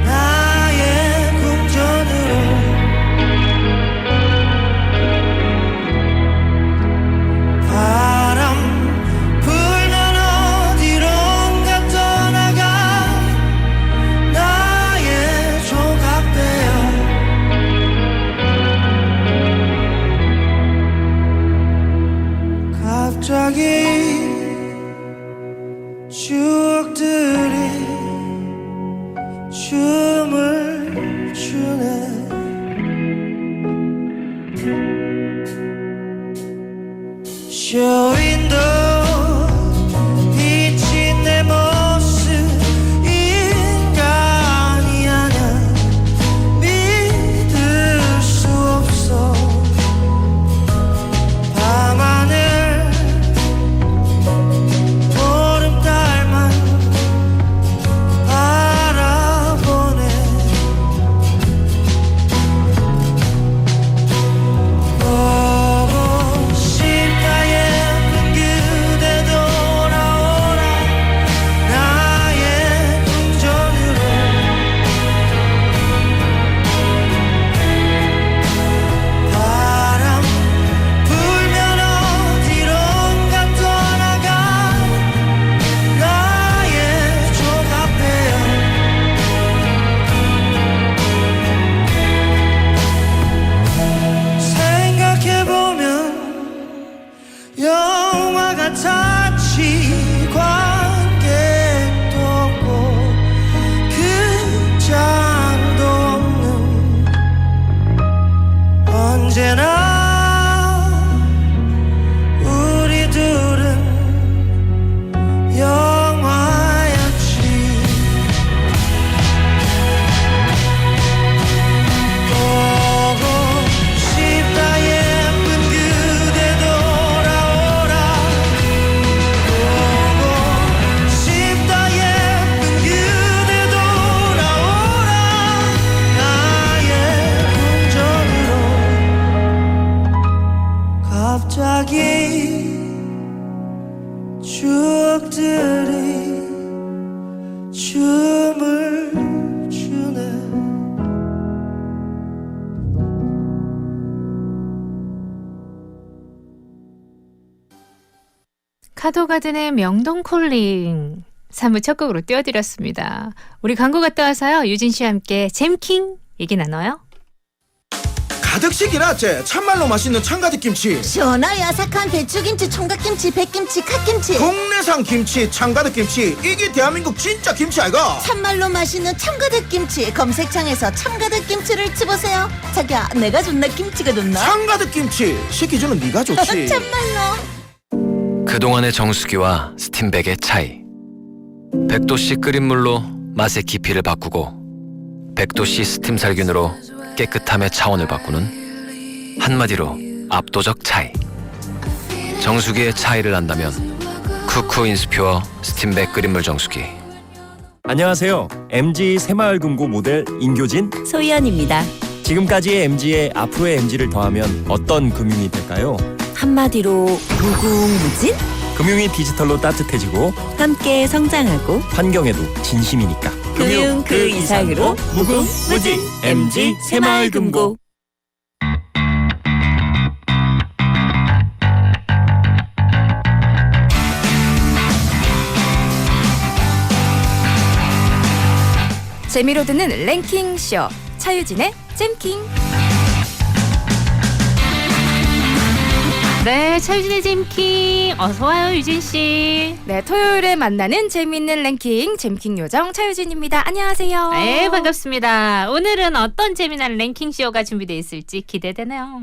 나의 궁전으로. 바람 불면 어디론가 떠나가 나의 조각되어. 갑자기 추억들이 춤을 추네. 쇼윈도 비친 내 모습 같이 관객도 없고 그 장도 없는 언제나 우리 둘은 영화였지. 보고 싶다 예쁜 그대 돌아오라. 보고 싶다 예쁜 그대 돌아오라. 나의 궁전으로 갑자기 추억들이 춤을 추네. 카도가든의 명동콜링 3부 첫 곡으로 띄워드렸습니다. 우리 광고 갔다 와서요. 유진 씨와 함께 잼킹 얘기 나눠요. 가득씩 이라제 참말로 맛있는 참가득김치, 시원하고 아삭한 배추김치, 총각김치, 백김치, 갓김치, 국내산 김치, 참가득김치. 이게 대한민국 진짜 김치 아이가? 참말로 맛있는 참가득김치. 검색창에서 참가득김치를 치보세요. 자기야, 내가 좋나 김치가 좋나? 참가득김치 시키주는 네가 좋지. 참말로. 그동안의 정수기와 스팀백의 차이. 100도씨 끓인 물로 맛의 깊이를 바꾸고 100도씨 스팀 살균으로 깨끗함의 차원을 바꾸는 한마디로 압도적 차이. 정수기의 차이를 안다면 쿠쿠 인스퓨어 스팀백 끓인물 정수기. 안녕하세요. MG 새마을금고 모델 인교진 소희연입니다. 지금까지의 MG에 앞으로의 MG를 더하면 어떤 금융이 될까요? 한마디로 무궁무진? 금융이 디지털로 따뜻해지고 함께 성장하고 환경에도 진심이니까 금융 그 이상으로 무궁무진 MG 새마을금고. 재미로 듣는 랭킹쇼 차유진의 잼킹. 네, 차유진의 잼킹 어서 와요, 유진 씨. 네, 토요일에 만나는 재미있는 랭킹 잼킹 요정 차유진입니다. 안녕하세요. 네, 반갑습니다. 오늘은 어떤 재미난 랭킹 쇼가 준비되어 있을지 기대되네요.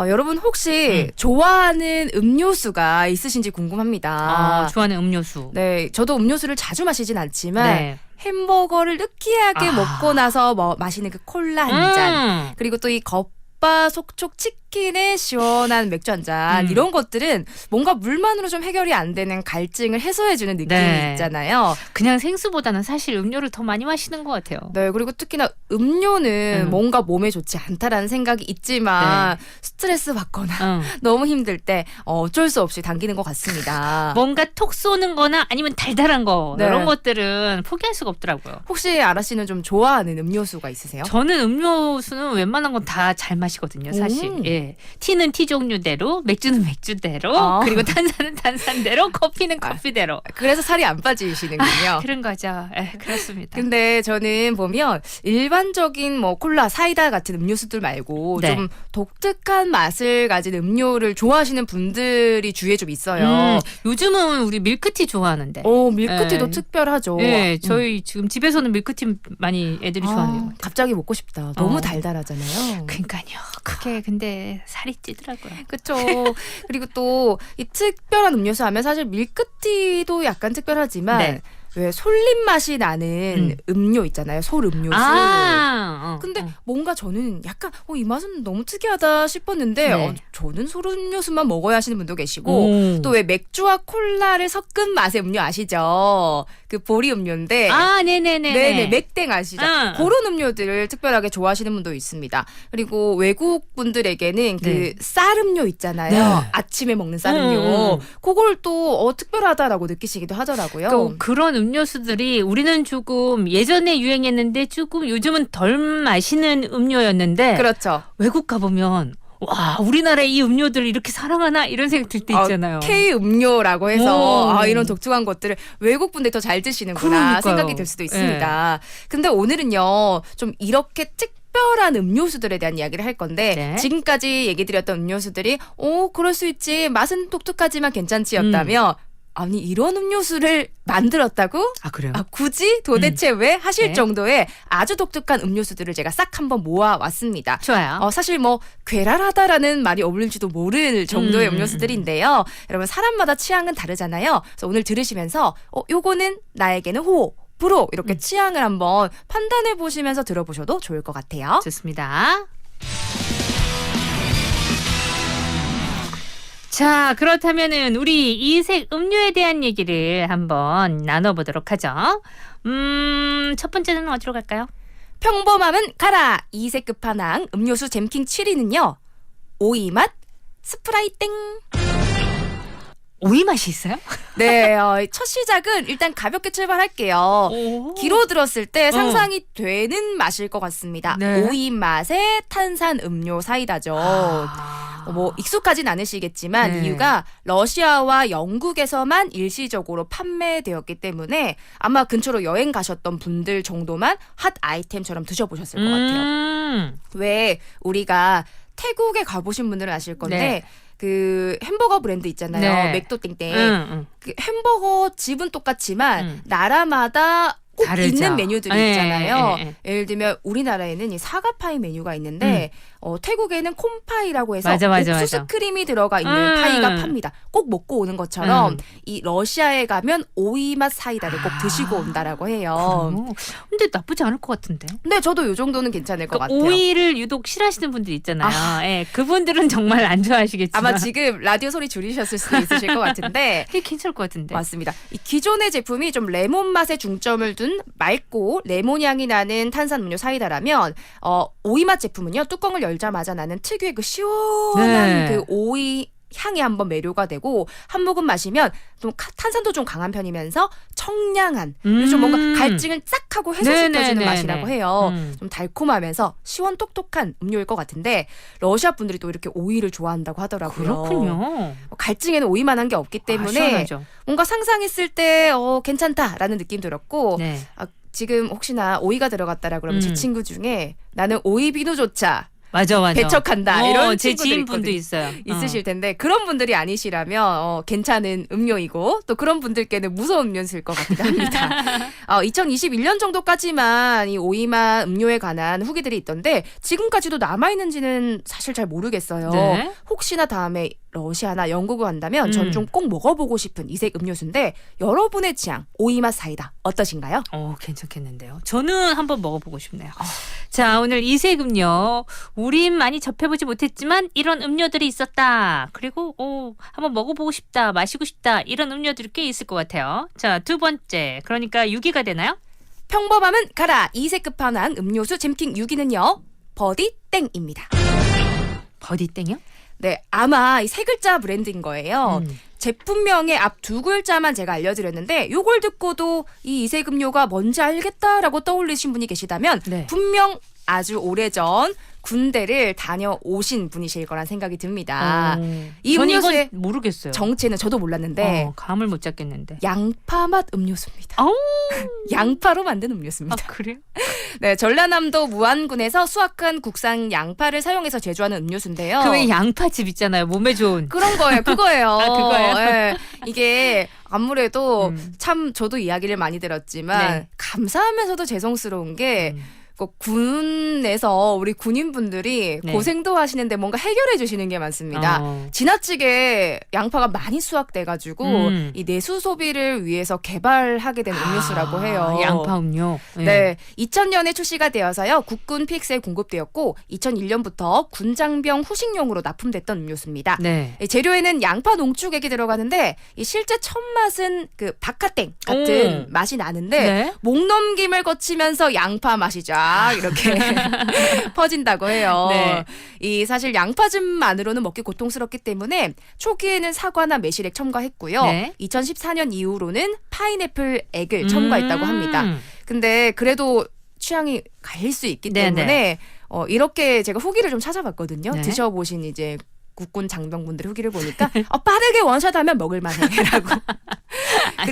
여러분 혹시 좋아하는 음료수가 있으신지 궁금합니다. 좋아하는 음료수. 네, 저도 음료수를 자주 마시진 않지만 네. 햄버거를 느끼하게 먹고 나서 마시는 그 콜라 한 잔, 그리고 또 이 겉바속촉 치킨의 시원한 맥주 한 잔, 이런 것들은 뭔가 물만으로 좀 해결이 안 되는 갈증을 해소해주는 느낌이 네. 있잖아요. 그냥 생수보다는 사실 음료를 더 많이 마시는 것 같아요. 네, 그리고 특히나 음료는 뭔가 몸에 좋지 않다라는 생각이 있지만 스트레스 받거나 너무 힘들 때 어쩔 수 없이 당기는 것 같습니다. 뭔가 톡 쏘는 거나 아니면 달달한 거, 네. 이런 것들은 포기할 수가 없더라고요. 혹시 아라 씨는 좀 좋아하는 음료수가 있으세요? 저는 음료수는 웬만한 건 다 잘 마시거든요, 사실. 예. 티는 티 종류대로, 맥주는 맥주대로, 그리고 탄산은 탄산대로, 커피는 커피대로. 그래서 살이 안 빠지시는군요. 그런 거죠. 예, 그렇습니다. 근데 저는 보면 일반적인 뭐 콜라, 사이다 같은 음료수들 말고 네. 좀 독특한 맛을 가진 음료를 좋아하시는 분들이 주위에 좀 있어요. 요즘은 우리 밀크티 좋아하는데. 밀크티도 예. 특별하죠. 네, 저희 지금 집에서는 밀크티 많이 애들이 좋아하는 것 같아요. 갑자기 먹고 싶다. 너무 달달하잖아요. 그러니까요. 그게 근데 살이 찌더라고요. 그렇죠. 그리고 또 이 특별한 음료수 하면 사실 밀크티도 약간 특별하지만 네. 왜 솔잎 맛이 나는 음료 있잖아요. 솔 음료수. 근데 뭔가 저는 약간 이 맛은 너무 특이하다 싶었는데 네. 저는 솔 음료수만 먹어야 하시는 분도 계시고 또 왜 맥주와 콜라를 섞은 맛의 음료 아시죠? 그 보리 음료인데 네네 맥땡 아시죠? 그런 음료들을 특별하게 좋아하시는 분도 있습니다. 그리고 외국 분들에게는 그 쌀 음료 있잖아요. 네. 아침에 먹는 쌀 음료. 그걸 또 특별하다라고 느끼시기도 하더라고요. 또 그런 음료수들이 우리는 조금 예전에 유행했는데 조금 요즘은 덜 마시는 음료였는데 그렇죠. 외국 가보면 와, 우리나라의 이 음료들을 이렇게 사랑하나 이런 생각 들 때 있잖아요. K 음료라고 해서 이런 독특한 것들을 외국 분들이 더 잘 드시는구나 그러니까요. 생각이 들 수도 있습니다. 근데 오늘은요 좀 이렇게 특별한 특별한 음료수들에 대한 이야기를 할 건데 네. 지금까지 얘기 드렸던 음료수들이 그럴 수 있지 맛은 독특하지만 괜찮지였다며 아니 이런 음료수를 만들었다고? 아 그래요? 굳이 도대체 왜 하실 네. 정도의 아주 독특한 음료수들을 제가 싹 한번 모아왔습니다. 좋아요. 사실 뭐 괴랄하다라는 말이 어울릴지도 모를 정도의 음료수들인데요. 여러분 사람마다 취향은 다르잖아요. 그래서 오늘 들으시면서 요거는 나에게는 호불호 이렇게 취향을 한번 판단해 보시면서 들어보셔도 좋을 것 같아요. 좋습니다. 자, 그렇다면은 우리 이색 음료에 대한 얘기를 한번 나눠보도록 하죠. 첫 번째는 어디로 갈까요? 평범함은 가라. 이색 끝판왕 음료수 잼킹 7위는요. 오이맛 스프라이땡. 오이 맛이 있어요? 네, 첫 시작은 일단 가볍게 출발할게요. 귀로 들었을 때 상상이 되는 맛일 것 같습니다. 네. 오이 맛의 탄산 음료 사이다죠. 뭐 익숙하진 않으시겠지만 네. 이유가 러시아와 영국에서만 일시적으로 판매되었기 때문에 아마 근처로 여행 가셨던 분들 정도만 핫 아이템처럼 드셔보셨을 것 같아요. 왜 우리가 태국에 가보신 분들은 아실 건데 네. 그 햄버거 브랜드 있잖아요. 네. 맥도 땡땡. 그 햄버거 집은 똑같지만 나라마다 꼭 다르죠. 있는 메뉴들이 네, 있잖아요. 네, 네. 예를 들면 우리나라에는 이 사과파이 메뉴가 있는데 태국에는 콤파이라고 해서 맞아. 옥수수 크림이 들어가 있는 파이가 팝니다. 꼭 먹고 오는 것처럼 이 러시아에 가면 오이맛 사이다를 꼭 드시고 온다라고 해요. 근데 나쁘지 않을 것 같은데. 근데 저도 이 정도는 괜찮을 것 같아요. 오이를 유독 싫어하시는 분들 있잖아요. 예, 그분들은 정말 안 좋아하시겠지만. 아마 지금 라디오 소리 줄이셨을 수도 있으실 것 같은데 괜찮을 것 같은데. 맞습니다. 이 기존의 제품이 좀 레몬 맛에 중점을 둔 맑고 레몬 향이 나는 탄산음료 사이다라면 오이맛 제품은요 뚜껑을 열자마자 나는 특유의 그 시원한 네. 그 오이 향이 한번 매료가 되고 한 모금 마시면 좀 탄산도 좀 강한 편이면서 청량한 좀 뭔가 갈증을 싹 하고 해소시켜주는 맛이라고 해요. 좀 달콤하면서 시원톡톡한 음료일 것 같은데 러시아 분들이 또 이렇게 오이를 좋아한다고 하더라고요. 그렇군요. 갈증에는 오이만한 게 없기 때문에 시원하죠. 뭔가 상상했을 때 괜찮다라는 느낌 들었고 네. 지금 혹시나 오이가 들어갔다라 그러면 제 친구 중에 나는 오이 비누조차 맞아. 배척한다 이런 제 친구들이 지인분도 있어요. 있으실 텐데 그런 분들이 아니시라면 괜찮은 음료이고 또 그런 분들께는 무서운 음료일 것 같기도 합니다. 2021년 정도까지만 이 오이맛 음료에 관한 후기들이 있던데 지금까지도 남아있는지는 사실 잘 모르겠어요. 네. 혹시나 다음에 러시아나 영국을 간다면 전 좀 꼭 먹어보고 싶은 이색 음료수인데 여러분의 취향 오이맛 사이다 어떠신가요? 괜찮겠는데요. 저는 한번 먹어보고 싶네요. 자, 오늘 이색 음료 우린 많이 접해보지 못했지만 이런 음료들이 있었다. 그리고 한번 먹어보고 싶다, 마시고 싶다 이런 음료들이 꽤 있을 것 같아요. 자, 두 번째 그러니까 6위가 되나요? 평범함은 가라. 이색 끝판왕 음료수 잼킹 6위는요. 버디땡입니다. 버디땡이요? 네, 아마 이 세 글자 브랜드인 거예요. 제품명의 앞 두 글자만 제가 알려드렸는데 요걸 듣고도 이 이색 음료가 뭔지 알겠다라고 떠올리신 분이 계시다면 분명 아주 오래전 군대를 다녀오신 분이실 거란 생각이 듭니다. 이 전 음료수의 이건 모르겠어요. 정체는 저도 몰랐는데 감을 못 잡겠는데. 양파맛 음료수입니다. 양파로 만든 음료수입니다. 그래요? 네, 전라남도 무안군에서 수확한 국산 양파를 사용해서 제조하는 음료수인데요. 그 왜 양파즙 있잖아요. 몸에 좋은. 그런 거예요. 그거예요. 그거예요? 네, 이게 아무래도 참 저도 이야기를 많이 들었지만 감사하면서도 죄송스러운 게 군에서 우리 군인분들이 고생도 하시는데 뭔가 해결해 주시는 게 많습니다. 지나치게 양파가 많이 수확돼가지고 이 내수 소비를 위해서 개발하게 된 음료수라고 해요. 양파 음료. 네, 2000년에 출시가 되어서요 국군 PX에 공급되었고 2001년부터 군장병 후식용으로 납품됐던 음료수입니다. 네. 재료에는 양파 농축액이 들어가는데 이 실제 첫 맛은 그 박하땡 같은 맛이 나는데 목 넘김을 거치면서 양파 맛이 쫙 이렇게 퍼진다고 해요. 네. 이 사실 양파즙만으로는 먹기 고통스럽기 때문에 초기에는 사과나 매실액 첨가했고요. 2014년 이후로는 파인애플 액을 첨가했다고 합니다. 근데 그래도 취향이 갈릴 수 있기 때문에 이렇게 제가 후기를 좀 찾아봤거든요. 드셔보신 이제 국군 장병분들의 후기를 보니까 빠르게 원샷하면 먹을만해라고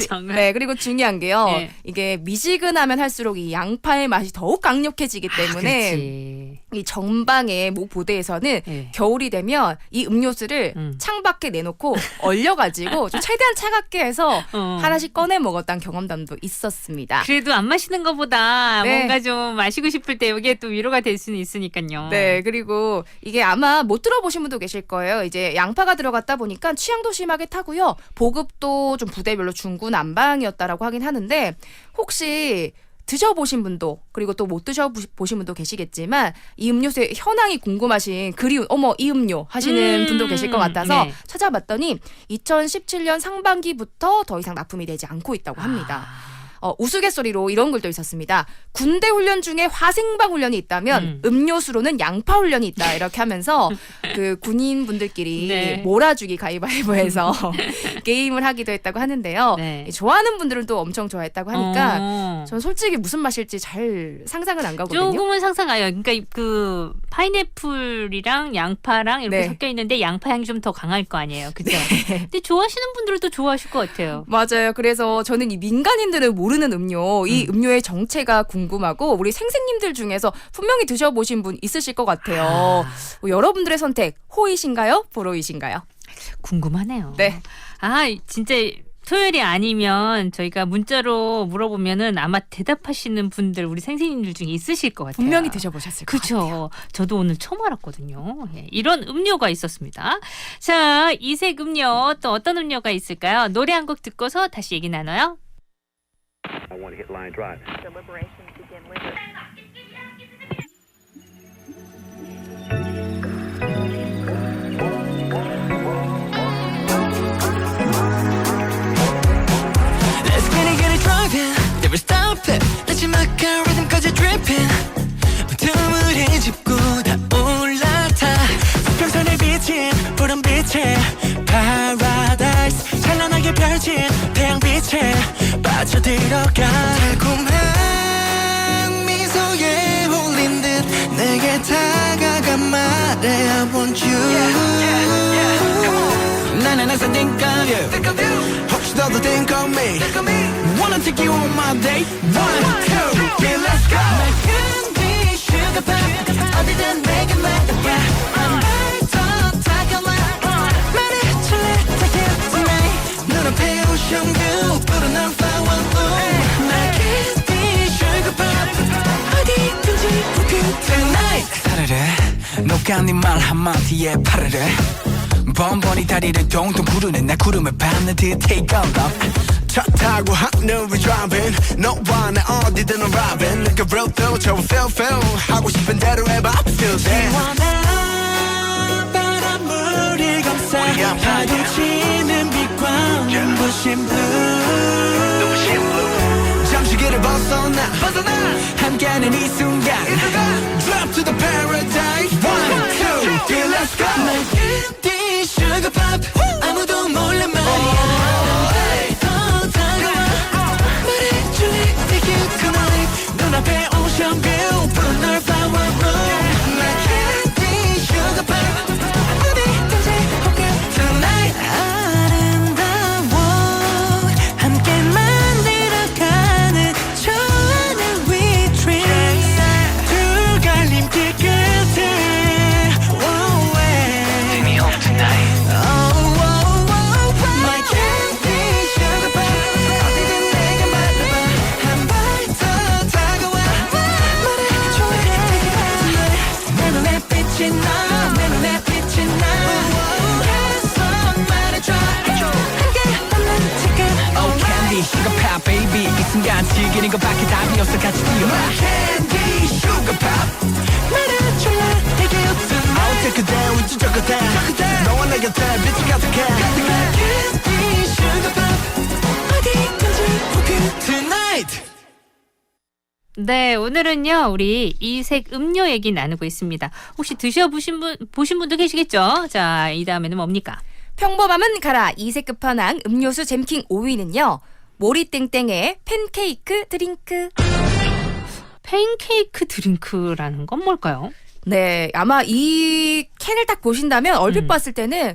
정말. 네, 그리고 중요한 게요. 네. 이게 미지근하면 할수록 이 양파의 맛이 더욱 강력해지기 때문에 그렇지. 이 전방의 모 보대에서는 네. 겨울이 되면 이 음료수를 창밖에 내놓고 얼려가지고 좀 최대한 차갑게 해서 하나씩 꺼내 먹었다는 경험담도 있었습니다. 그래도 안 마시는 것보다 네. 뭔가 좀 마시고 싶을 때 이게 또 위로가 될 수는 있으니까요. 네, 그리고 이게 아마 못 들어보신 분도 계실 거예요. 이제 양파가 들어갔다 보니까 취향도 심하게 타고요. 보급도 좀 부대별로 중구난방이었다라고 하긴 하는데 혹시 드셔보신 분도 그리고 또 못 드셔보신 분도 계시겠지만 이 음료수의 현황이 궁금하신 그리운 어머 이 음료 하시는 분도 계실 것 같아서 네. 찾아봤더니 2017년 상반기부터 더 이상 납품이 되지 않고 있다고 합니다. 우스갯소리로 이런 글도 있었습니다. 군대 훈련 중에 화생방 훈련이 있다면 음료수로는 양파 훈련이 있다 이렇게 하면서 그 군인분들끼리 네. 몰아주기 가위바위보해서 게임을 하기도 했다고 하는데요. 네. 좋아하는 분들은 또 엄청 좋아했다고 하니까 전 솔직히 무슨 맛일지 잘 상상은 안 가거든요. 조금은 상상 가요. 그러니까 그 파인애플이랑 양파랑 이렇게 네. 섞여 있는데 양파 향이 좀 더 강할 거 아니에요. 그죠? 근데 좋아하시는 분들도 좋아하실 것 같아요. 맞아요. 그래서 저는 이 민간인들은 모르는 음료, 이 음료의 정체가 궁금하고 우리 생생님들 중에서 분명히 드셔보신 분 있으실 것 같아요. 여러분들의 선택, 호이신가요? 보로이신가요? 궁금하네요. 네. 진짜 토요일이 아니면 저희가 문자로 물어보면은 아마 대답하시는 분들 우리 선생님들 중에 있으실 것 같아요. 분명히 드셔보셨을 것 같아요. 그렇죠. 저도 오늘 처음 알았거든요. 예, 이런 음료가 있었습니다. 자, 이색 음료 또 어떤 음료가 있을까요? 노래 한 곡 듣고서 다시 얘기 나눠요. I want to hit line drive. Deliberations begin later. Let's get it driving. Never stop it. 마지막 rhythm까지 dripping. 틈을 헤집고 다 올라타. 수평선에 비친 푸른 빛에 paradise. 찬란하게 펼친 태양빛에 빠져들어가. 달콤한 미소에 홀린 듯 내게 다가가 말해 I want you. 나는 항상 think of you. 혹시 너도 think of me. Wanna take you on my date. 1, 2, 3, let's go. 날 근데 sugar pop 어디든 내게 말해봐. 한 발 더 다가와 말해줄래 take you tonight. 눈앞에 ocean view 푸른 flower bloom. 날 근데 sugar pop 어디든지 we could tonight. 사르르 녹아 네 말 한마디에 파르르 번번이 다리를 동동 구르는 날 구름을 밟는 듯 take on love. 차 타고 하늘을 driving 너와 나 어디든 arriving like a real deal 저 feel 하고 싶은 대로 해봐 feel that 시원한 바람물이 감싸 파도치는 빛과 눈부신 blue 잠시 길을 벗어나 함께하는 이 순간 drop to the paradise 1, 2, 3 let's go 날 그때 sugar pop 아무도 몰래 말이야 더 다가와 말해줄래 take you tonight 눈앞에 ocean view 푸른 널 flower room 날 그때 sugar pop 어디든지 okay tonight 아름다워 함께 만들어가는 좋아하는 we dream 두 갈림길 끝에 Take me home tonight. My candy sugar pie. 어디든 내가 말해봐. 한 발 더 다가와. 말해줘 tonight. 내 눈에 빛이 나. 내 눈에 빛이 나. 계속 말해줘. 함께 없는 지금. Oh candy sugar pie baby. 이 순간 즐기는 것밖에 답이 없어 같이 뛰어. My candy sugar pie. 말해줄래 take you tonight. 어제 그대 우주 저 끝에 너와 내 곁에 빛이 가득해 candy sugar pop 어디든지 we tonight. 네, 오늘은요 우리 이색 음료 얘기 나누고 있습니다. 혹시 드셔보신 분도 계시겠죠? 자, 이 다음에는 뭡니까? 평범함은 가라 이색 끝판왕 음료수 잼킹 5위는요. 모리땡땡의 팬케이크 드링크. 팬케이크 드링크라는 건 뭘까요? 네, 아마 이 캔을 딱 보신다면 얼핏 봤을 때는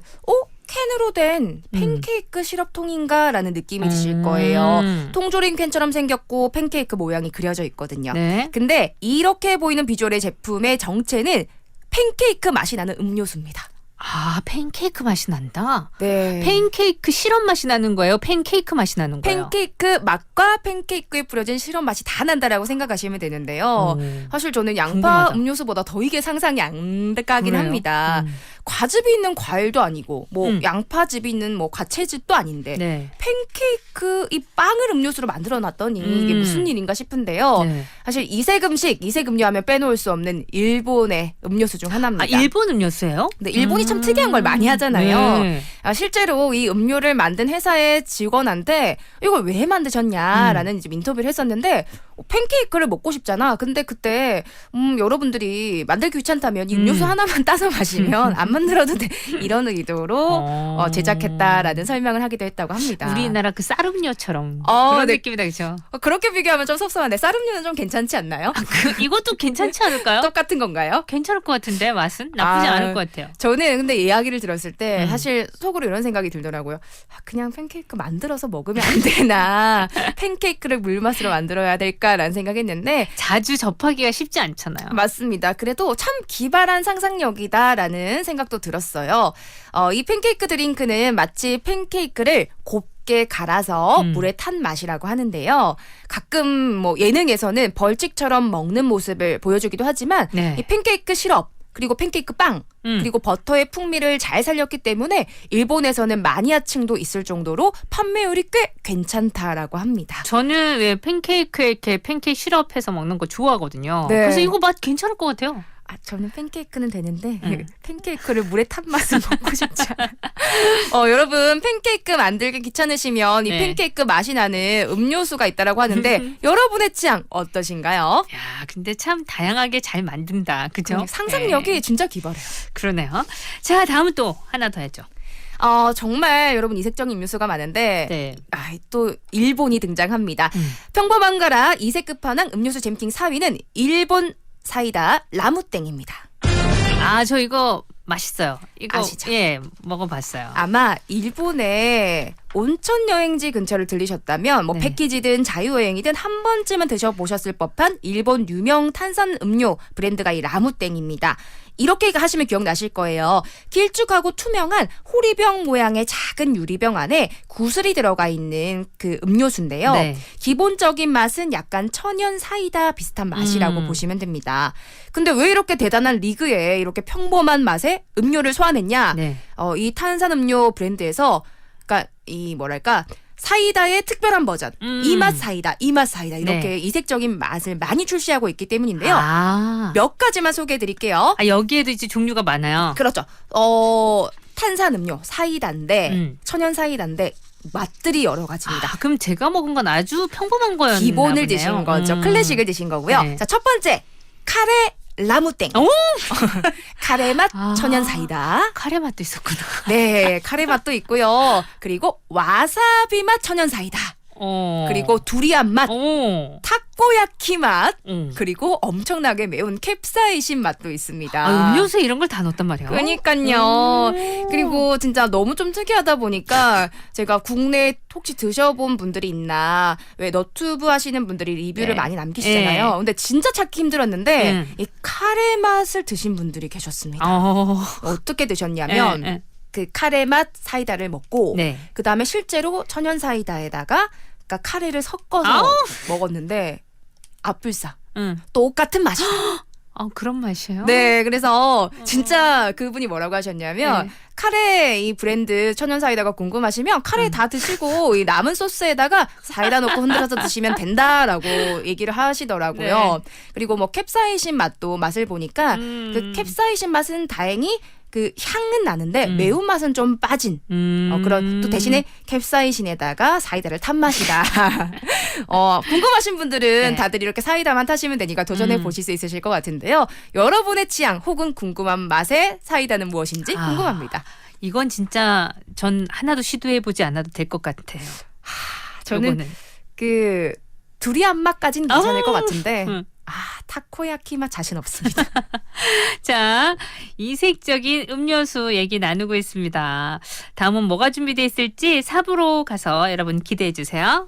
캔으로 된 팬케이크 시럽통인가라는 느낌이 드실 거예요. 통조림 캔처럼 생겼고 팬케이크 모양이 그려져 있거든요. 네. 근데 이렇게 보이는 비주얼의 제품의 정체는 팬케이크 맛이 나는 음료수입니다. 아, 팬케이크 맛이 난다? 네. 팬케이크 시럽 맛이 나는 거예요? 팬케이크 맛이 나는 거예요? 팬케이크 맛과 팬케이크에 뿌려진 시럽 맛이 다 난다라고 생각하시면 되는데요. 사실 저는 양파 궁금하다. 음료수보다 더 이게 상상이 안 가긴 그래요? 합니다. 과즙이 있는 과일도 아니고 뭐 양파즙이 있는 뭐 과채즙도 아닌데 네. 팬케이크 이 빵을 음료수로 만들어 놨더니 이게 무슨 일인가 싶은데요. 네. 사실 이색 음식, 이색 음료 하면 빼놓을 수 없는 일본의 음료수 중 하나입니다. 아, 일본 음료수예요? 네, 일본이 참 특이한 걸 많이 하잖아요. 네. 실제로 이 음료를 만든 회사의 직원한테 이걸 왜 만드셨냐라는 이제 인터뷰를 했었는데 팬케이크를 먹고 싶잖아. 근데 그때 여러분들이 만들기 귀찮다면 이 음료수 하나만 따서 마시면 안 만들어도 돼. 이런 의도로 제작했다라는 설명을 하기도 했다고 합니다. 우리나라 그 쌀음료처럼 그런 네. 느낌이다, 그죠? 그렇게 비교하면 좀 섭섭한데 쌀음료는 좀 괜찮지 않나요? 이것도 괜찮지 않을까요? 똑같은 건가요? 괜찮을 것 같은데 맛은 나쁘지 않을 것 같아요. 저는 근데 이야기를 들었을 때 사실 속으로 이런 생각이 들더라고요. 그냥 팬케이크 만들어서 먹으면 안 되나? 팬케이크를 물맛으로 만들어야 될까라는 생각했는데 자주 접하기가 쉽지 않잖아요. 맞습니다. 그래도 참 기발한 상상력이다라는 생각도 들었어요. 이 팬케이크 드링크는 마치 팬케이크를 곱게 갈아서 물에 탄 맛이라고 하는데요. 가끔 뭐 예능에서는 벌칙처럼 먹는 모습을 보여주기도 하지만 네. 이 팬케이크 시럽 그리고 팬케이크 빵 그리고 버터의 풍미를 잘 살렸기 때문에 일본에서는 마니아층도 있을 정도로 판매율이 꽤 괜찮다라고 합니다. 저는 왜 팬케이크에 이렇게 팬케이크 시럽해서 먹는 거 좋아하거든요. 네. 그래서 이거 맛 괜찮을 것 같아요. 저는 팬케이크는 되는데 팬케이크를 물에 탄 맛은 먹고 싶지 않아요. 여러분 팬케이크 만들기 귀찮으시면 이 네. 팬케이크 맛이 나는 음료수가 있다라고 하는데 여러분의 취향 어떠신가요? 야, 근데 참 다양하게 잘 만든다. 그죠? 상상력이 네. 진짜 기발해요. 그러네요. 자, 다음은 또 하나 더 해죠. 정말 여러분 이색적인 음료수가 많은데 네. 또 일본이 등장합니다. 평범한 거라 이색 끝판왕 음료수 잼킹 4위는 일본 사이다 라무땡입니다. 아, 저 이거 맛있어요. 이거 아시죠? 예, 먹어봤어요. 아마 일본의 온천 여행지 근처를 들리셨다면 뭐 네. 패키지든 자유여행이든 한 번쯤은 드셔보셨을 법한 일본 유명 탄산 음료 브랜드가 이 라무땡입니다. 이렇게 하시면 기억나실 거예요. 길쭉하고 투명한 호리병 모양의 작은 유리병 안에 구슬이 들어가 있는 그 음료수인데요. 네. 기본적인 맛은 약간 천연 사이다 비슷한 맛이라고 보시면 됩니다. 근데 왜 이렇게 대단한 리그에 이렇게 평범한 맛의 음료를 소환했냐? 네. 이 탄산음료 브랜드에서 그러니까 이 뭐랄까 사이다의 특별한 버전 이 맛 사이다 이렇게 네. 이색적인 맛을 많이 출시하고 있기 때문인데요. 몇 가지만 소개해드릴게요. 여기에도 이제 종류가 많아요. 그렇죠. 탄산음료 사이다인데 천연 사이다인데 맛들이 여러 가지입니다. 그럼 제가 먹은 건 아주 평범한 거였나 기본을 보네요. 드신 거죠. 클래식을 드신 거고요. 네. 자, 첫 번째 카레 라무땡. 카레 맛 천연 사이다. 카레 맛도 있었구나. 네, 카레 맛도 있고요. 그리고 와사비 맛 천연 사이다. 그리고 두리안 맛, 타코야키 맛, 그리고 엄청나게 매운 캡사이신 맛도 있습니다. 음료수에 이런 걸 다 넣었단 말이에요. 그러니까요. 그리고 진짜 너무 좀 특이하다 보니까 제가 국내에 혹시 드셔본 분들이 있나, 왜 너튜브 하시는 분들이 리뷰를 네. 많이 남기시잖아요. 네. 근데 진짜 찾기 힘들었는데 이 카레 맛을 드신 분들이 계셨습니다. 어떻게 드셨냐면 그 카레 맛 사이다를 먹고 네. 그 다음에 실제로 천연 사이다에다가 그러니까 카레를 섞어서 먹었는데 앞불싸 똑같은 맛이. 그런 맛이에요? 네, 그래서 진짜 그분이 뭐라고 하셨냐면 카레 이 브랜드 천연 사이다가 궁금하시면 카레 다 드시고 이 남은 소스에다가 사이다 넣고 흔들어서 드시면 된다라고 얘기를 하시더라고요. 네. 그리고 뭐 캡사이신 맛도 맛을 보니까 그 캡사이신 맛은 다행히 그 향은 나는데 매운맛은 좀 빠진 그런 또 대신에 캡사이신에다가 사이다를 탄 맛이다. 궁금하신 분들은 다들 이렇게 사이다만 타시면 되니까 도전해 보실 수 있으실 것 같은데요. 여러분의 취향 혹은 궁금한 맛의 사이다는 무엇인지 궁금합니다. 이건 진짜 전 하나도 시도해보지 않아도 될 것 같아요. 저는 그 두리안 맛까지는 괜찮을 것 같은데 타코야키 맛 자신 없습니다. 자, 이색적인 음료수 얘기 나누고 있습니다. 다음은 뭐가 준비되어 있을지 4부로 가서 여러분 기대해 주세요.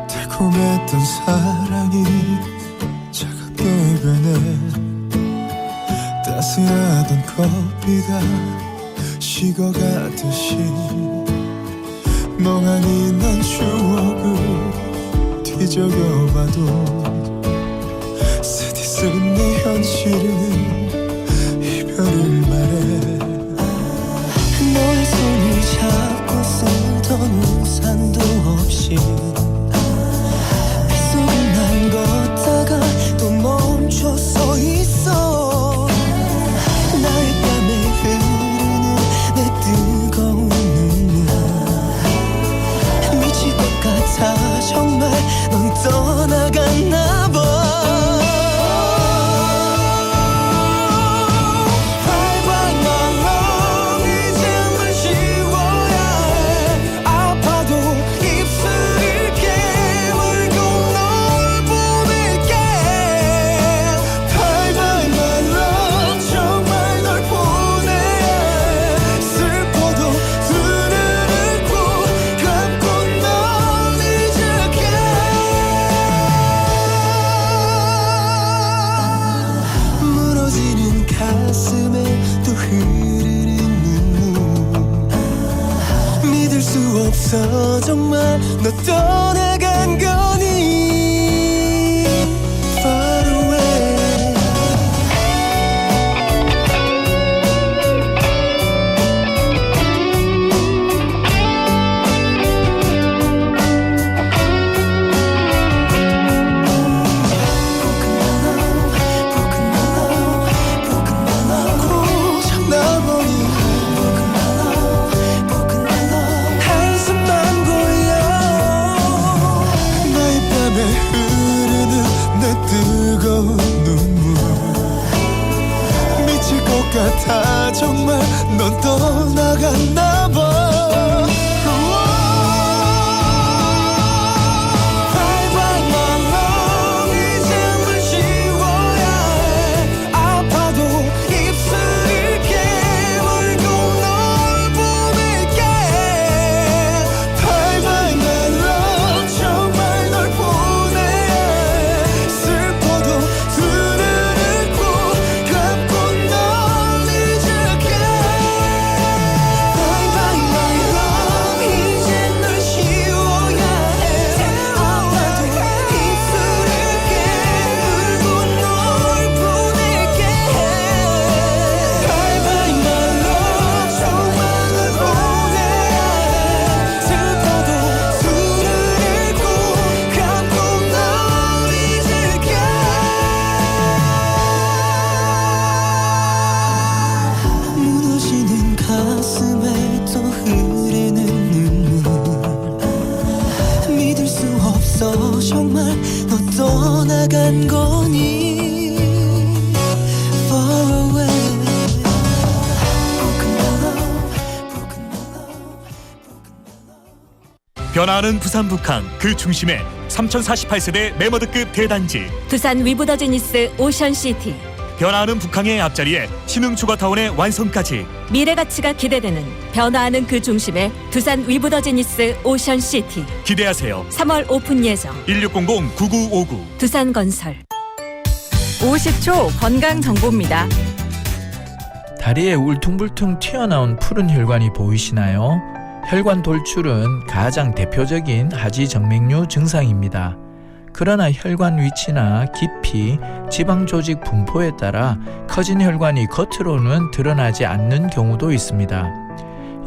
달콤했던 사랑이 차갑게 변해 따스하던 커피가 식어가듯이 멍하니 난 추억을 뒤적여봐도 쓰디쓴 내 현실은 이별을 말해 너의 손을 잡고 쓰던 우산도 없이 빗속을 날 걷다가 또 멈춰 서 있어 나의 뺨에 흐르는 내 뜨거운 눈물 미칠 것 같아 정말 넌 떠나갔나 봐 정말 너 떠나간 거니 Far away 고장 나버린 뜨거운 눈물 미칠 것 같아 정말 넌 떠나갔나 봐 정말 너 떠나간 거니 Far away 변화하는 부산 북항 그 중심에 3048세대 메머드급 대단지 두산 위브더지니스 오션시티 변화하는 북항의 앞자리에 신흥 추가타운의 완성까지 미래 가치가 기대되는 변화하는 그 중심에 두산 위브더지니스 오션시티 기대하세요. 3월 오픈 예정 1600-9959 두산건설 50초 건강 정보입니다. 다리에 울퉁불퉁 튀어나온 푸른 혈관이 보이시나요? 혈관 돌출은 가장 대표적인 하지정맥류 증상입니다. 그러나 혈관 위치나 깊이, 지방 조직 분포에 따라 커진 혈관이 겉으로는 드러나지 않는 경우도 있습니다.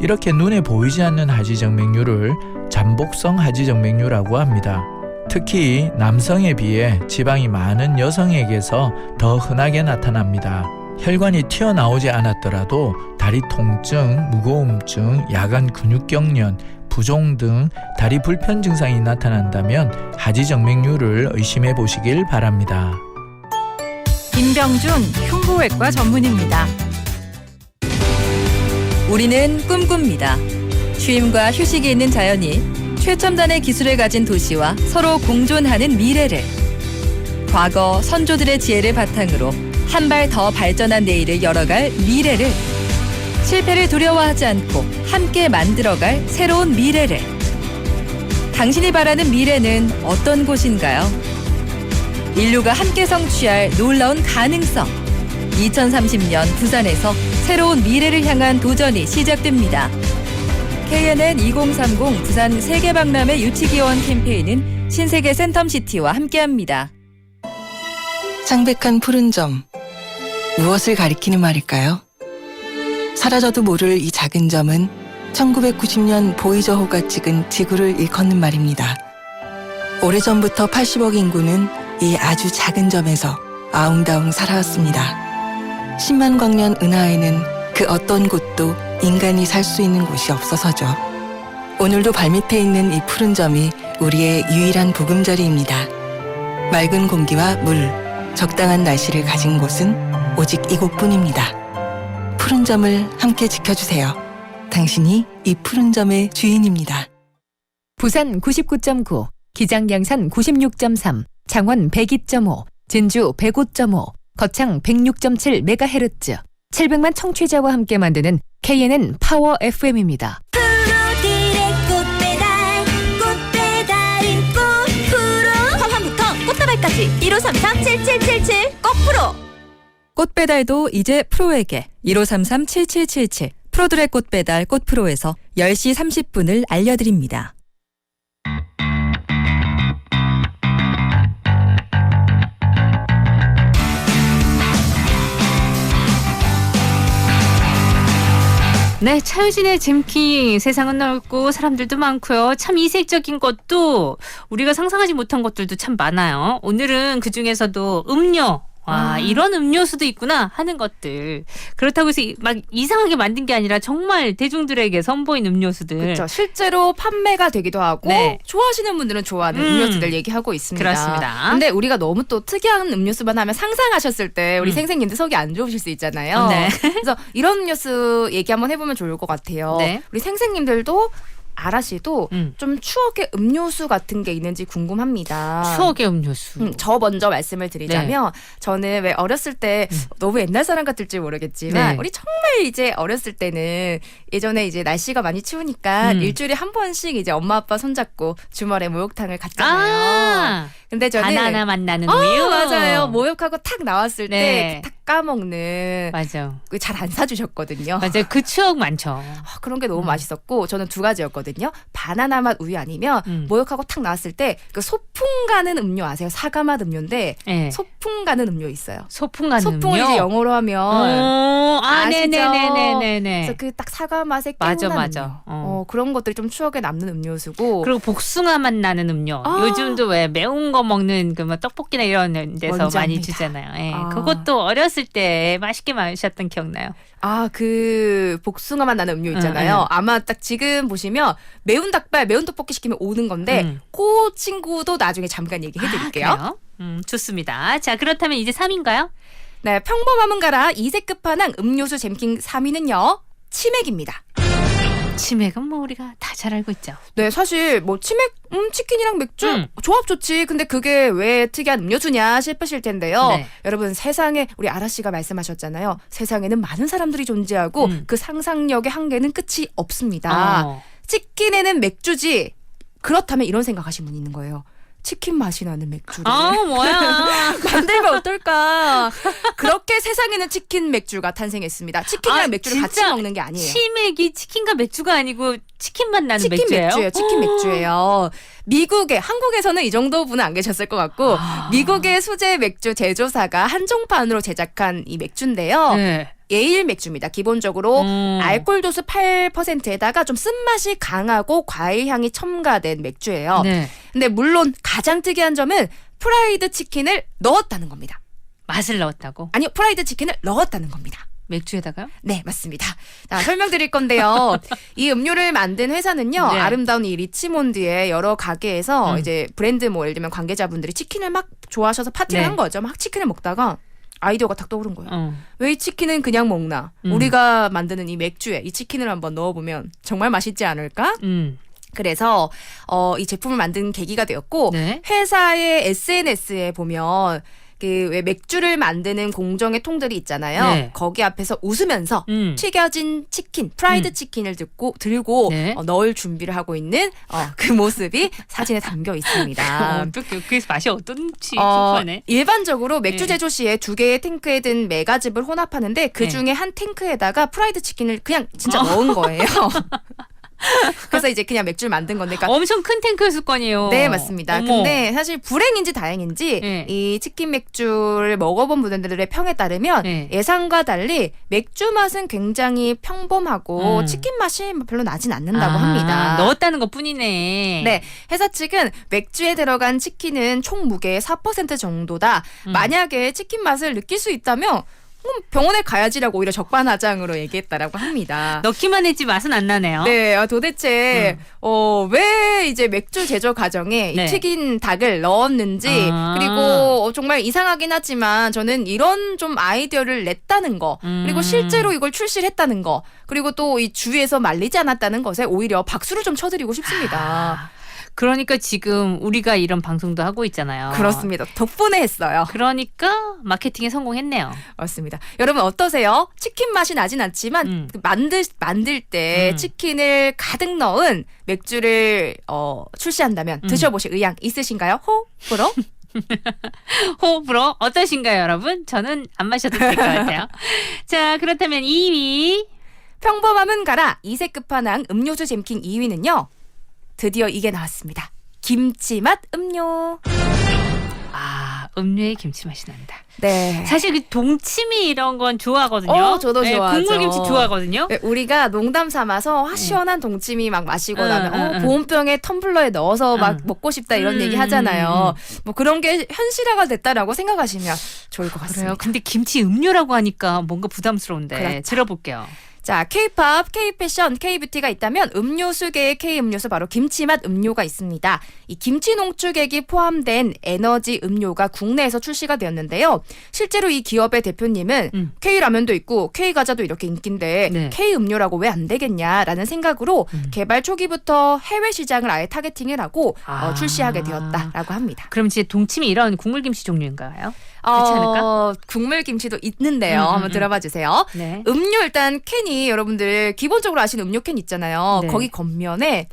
이렇게 눈에 보이지 않는 하지정맥류를 잠복성 하지정맥류라고 합니다. 특히 남성에 비해 지방이 많은 여성에게서 더 흔하게 나타납니다. 혈관이 튀어나오지 않았더라도 다리 통증, 무거움증, 야간 근육경련, 부종 등 다리 불편 증상이 나타난다면 하지정맥류를 의심해 보시길 바랍니다. 김병준 흉부외과 전문의입니다. 우리는 꿈꿉니다. 쉼과 휴식이 있는 자연이 최첨단의 기술을 가진 도시와 서로 공존하는 미래를, 과거 선조들의 지혜를 바탕으로 한 발 더 발전한 내일을 열어갈 미래를, 실패를 두려워하지 않고 함께 만들어갈 새로운 미래를. 당신이 바라는 미래는 어떤 곳인가요? 인류가 함께 성취할 놀라운 가능성. 2030년 부산에서 새로운 미래를 향한 도전이 시작됩니다. KNN 2030 부산 세계박람회 유치기원 캠페인은 신세계 센텀시티와 함께합니다. 창백한 푸른 점, 무엇을 가리키는 말일까요? 사라져도 모를 이 작은 점은 1990년 보이저호가 찍은 지구를 일컫는 말입니다. 오래전부터 80억 인구는 이 아주 작은 점에서 아웅다웅 살아왔습니다. 10만 광년 은하에는 그 어떤 곳도 인간이 살 수 있는 곳이 없어서죠. 오늘도 발밑에 있는 이 푸른 점이 우리의 유일한 보금자리입니다. 맑은 공기와 물, 적당한 날씨를 가진 곳은 오직 이곳뿐입니다. 푸른 점을 함께 지켜주세요. 당신이 이 푸른 점의 주인입니다. 부산 99.9, 기장 양산 96.3, 창원 102.5, 진주 105.5, 거창 106.7MHz, 700만 청취자와 함께 만드는 KNN 파워 FM입니다. 꽃배달인 꽃프로. 화환부터 꽃다발까지 1533-7777 꽃프로. 꽃배달도 이제 프로에게 1533-7777 프로들의 꽃배달 꽃프로에서 10시 30분을 알려드립니다. 네, 차유진의 짐키. 세상은 넓고 사람들도 많고요. 참 이색적인 것도 우리가 상상하지 못한 것들도 참 많아요. 오늘은 그중에서도 음료. 와, 이런 음료수도 있구나 하는 것들. 그렇다고 해서 막 이상하게 만든 게 아니라 정말 대중들에게 선보인 음료수들. 그렇죠. 실제로 판매가 되기도 하고 네. 좋아하시는 분들은 좋아하는 음료수들 얘기하고 있습니다. 그렇습니다. 근데 우리가 너무 또 특이한 음료수만 하면 상상하셨을 때 우리 생생님들 속이 안 좋으실 수 있잖아요. 네. 그래서 이런 음료수 얘기 한번 해보면 좋을 것 같아요. 네. 우리 생생님들도 아라씨도 좀 추억의 음료수 같은 게 있는지 궁금합니다. 추억의 음료수. 저 먼저 말씀을 드리자면 저는 왜 어렸을 때 너무 옛날 사람 같을지 모르겠지만 우리 정말 이제 어렸을 때는 예전에 이제 날씨가 많이 추우니까 일주일에 한 번씩 이제 엄마 아빠 손잡고 주말에 목욕탕을 갔잖아요. 근데 저는 바나나 만나는 우유. 맞아요. 목욕하고 탁 나왔을 때 탁 까먹는. 맞아. 잘 안 사주셨거든요. 맞아요. 그 추억 많죠. 그런 게 너무 맛있었고 저는 두 가지였거든요. 바나나 맛 우유 아니면 목욕하고 탁 나왔을 때 그 소풍 가는 음료 아세요? 사과 맛 음료인데 소풍 가는 음료 있어요. 소풍 가는 음료. 소풍을 이제 영어로 하면 아시죠? 네네네네네. 그래서 그 딱 사과 맛의 개운한 음료. 그런 것들이 좀 추억에 남는 음료수고. 그리고 복숭아 맛 나는 음료. 요즘도 왜 매운 거 먹는 그 뭐 떡볶이나 이런 데서 많이 주잖아요. 그것도 어렸을 때 맛있게 마셨던 기억나요. 그 복숭아 맛 나는 음료 있잖아요. 아마 딱 지금 보시면 매운 닭발, 매운 떡볶이 시키면 오는 건데 그 친구도 나중에 잠깐 얘기해 드릴게요. 좋습니다. 자, 그렇다면 이제 3위인가요? 네, 평범함은 가라 이색 끝판왕 음료수 잼킹 3위는요. 치맥입니다. 치맥은 뭐 우리가 다 잘 알고 있죠. 네, 사실 뭐 치맥 치킨이랑 맥주 조합 좋지. 근데 그게 왜 특이한 음료수냐 싶으실 텐데요. 여러분 세상에 우리 아라 씨가 말씀하셨잖아요. 세상에는 많은 사람들이 존재하고 그 상상력의 한계는 끝이 없습니다. 치킨에는 맥주지. 그렇다면 이런 생각하신 분이 있는 거예요. 치킨 맛이 나는 맥주를 뭐야 만들면 어떨까. 그렇게 세상에는 치킨 맥주가 탄생했습니다. 치킨이랑 맥주를 같이 먹는 게 아니에요. 치맥이 치킨과 맥주가 아니고 치킨만 나는 맥주예요? 치킨 맥주예요. 미국에, 한국에서는 이 정도 분은 안 계셨을 것 같고 미국의 수제 맥주 제조사가 한정판으로 제작한 이 맥주인데요. 예일 맥주입니다. 기본적으로 알코올 도수 8%에다가 좀 쓴맛이 강하고 과일 향이 첨가된 맥주예요. 근데 물론 가장 특이한 점은 프라이드 치킨을 넣었다는 겁니다. 맛을 넣었다고? 아니요, 프라이드 치킨을 넣었다는 겁니다. 맥주에다가요? 네, 맞습니다. 자, 설명드릴 건데요. 이 음료를 만든 회사는요, 네. 아름다운 이 리치몬드의 여러 가게에서 이제 브랜드 뭐 예를 들면 관계자분들이 치킨을 막 좋아하셔서 파티를 네. 한 거죠. 막 치킨을 먹다가 아이디어가 딱 떠오른 거예요. 왜 이 치킨은 그냥 먹나? 우리가 만드는 이 맥주에 이 치킨을 한번 넣어보면 정말 맛있지 않을까? 그래서 이 제품을 만든 계기가 되었고 네. 회사의 SNS에 보면 그 왜 맥주를 만드는 공정의 통들이 있잖아요. 네. 거기 앞에서 웃으면서 튀겨진 치킨, 프라이드 치킨을 들고 네. 넣을 준비를 하고 있는 그 모습이 사진에 담겨 있습니다. 어떻게 그래서 맛이 어떤지 궁금하네. 일반적으로 맥주 네. 제조 시에 2개의 탱크에 든 메가즙을 혼합하는데 그 중에 한 탱크에다가 프라이드 치킨을 그냥 진짜 넣은 거예요. 그래서 이제 그냥 맥주를 만든 건데, 그러니까 엄청 큰 탱크였을 거 아니에요. 네, 맞습니다. 어머. 근데 사실 불행인지 다행인지 네. 이 치킨 맥주를 먹어본 분들의 평에 따르면 예상과 달리 맥주 맛은 굉장히 평범하고 치킨 맛이 별로 나진 않는다고 합니다. 넣었다는 것 뿐이네. 네, 회사 측은 맥주에 들어간 치킨은 총 무게의 4% 정도다. 만약에 치킨 맛을 느낄 수 있다면 병원에 가야지라고 오히려 적반하장으로 얘기했다라고 합니다. 넣기만 했지 맛은 안 나네요. 네, 도대체 왜 이제 맥주 제조 과정에 네. 이 튀긴 닭을 넣었는지 그리고 정말 이상하긴 하지만 저는 이런 좀 아이디어를 냈다는 거 그리고 실제로 이걸 출시를 했다는 거 그리고 또 이 주위에서 말리지 않았다는 것에 오히려 박수를 좀 쳐드리고 싶습니다. 그러니까 지금 우리가 이런 방송도 하고 있잖아요. 그렇습니다. 덕분에 했어요. 그러니까 마케팅에 성공했네요. 맞습니다. 여러분 어떠세요? 치킨 맛이 나진 않지만 그 만들 때 치킨을 가득 넣은 맥주를 출시한다면 드셔보실 의향 있으신가요? 호불호? 호불호 어떠신가요, 여러분? 저는 안 마셔도 될 것 같아요. 자, 그렇다면 2위. 평범함은 가라. 이색 끝판왕 음료수 잼킹 2위는요. 드디어 이게 나왔습니다. 김치맛 음료. 음료에 김치 맛이 난다. 네. 사실 그 동치미 이런 건 좋아하거든요. 저도 네, 좋아하죠. 국물김치 좋아하거든요. 네, 우리가 농담 삼아서 시원한 동치미 막 마시고 나면 보온병에 텀블러에 넣어서 막 먹고 싶다 이런 얘기 하잖아요. 뭐 그런 게 현실화가 됐다라고 생각하시면 좋을 것 같습니다. 그래요. 근데 김치 음료라고 하니까 뭔가 부담스러운데 그렇죠. 들어볼게요. 자, K-팝, K-패션, K-뷰티가 있다면 음료수계의 K-음료수 바로 김치맛 음료가 있습니다. 이 김치 농축액이 포함된 에너지 음료가 국내에서 출시가 되었는데요. 실제로 이 기업의 대표님은 K-라면도 있고 K-과자도 이렇게 인기인데 네. K-음료라고 왜 안 되겠냐라는 생각으로 개발 초기부터 해외 시장을 아예 타겟팅을 하고 출시하게 되었다라고 합니다. 그럼 이제 동치미 이런 국물김치 종류인가요? 그렇지 않을까? 국물 김치도 있는데요. 한번 들어봐 주세요. 네. 음료 일단 캔이 여러분들 기본적으로 아시는 음료 캔 있잖아요. 네. 거기 겉면에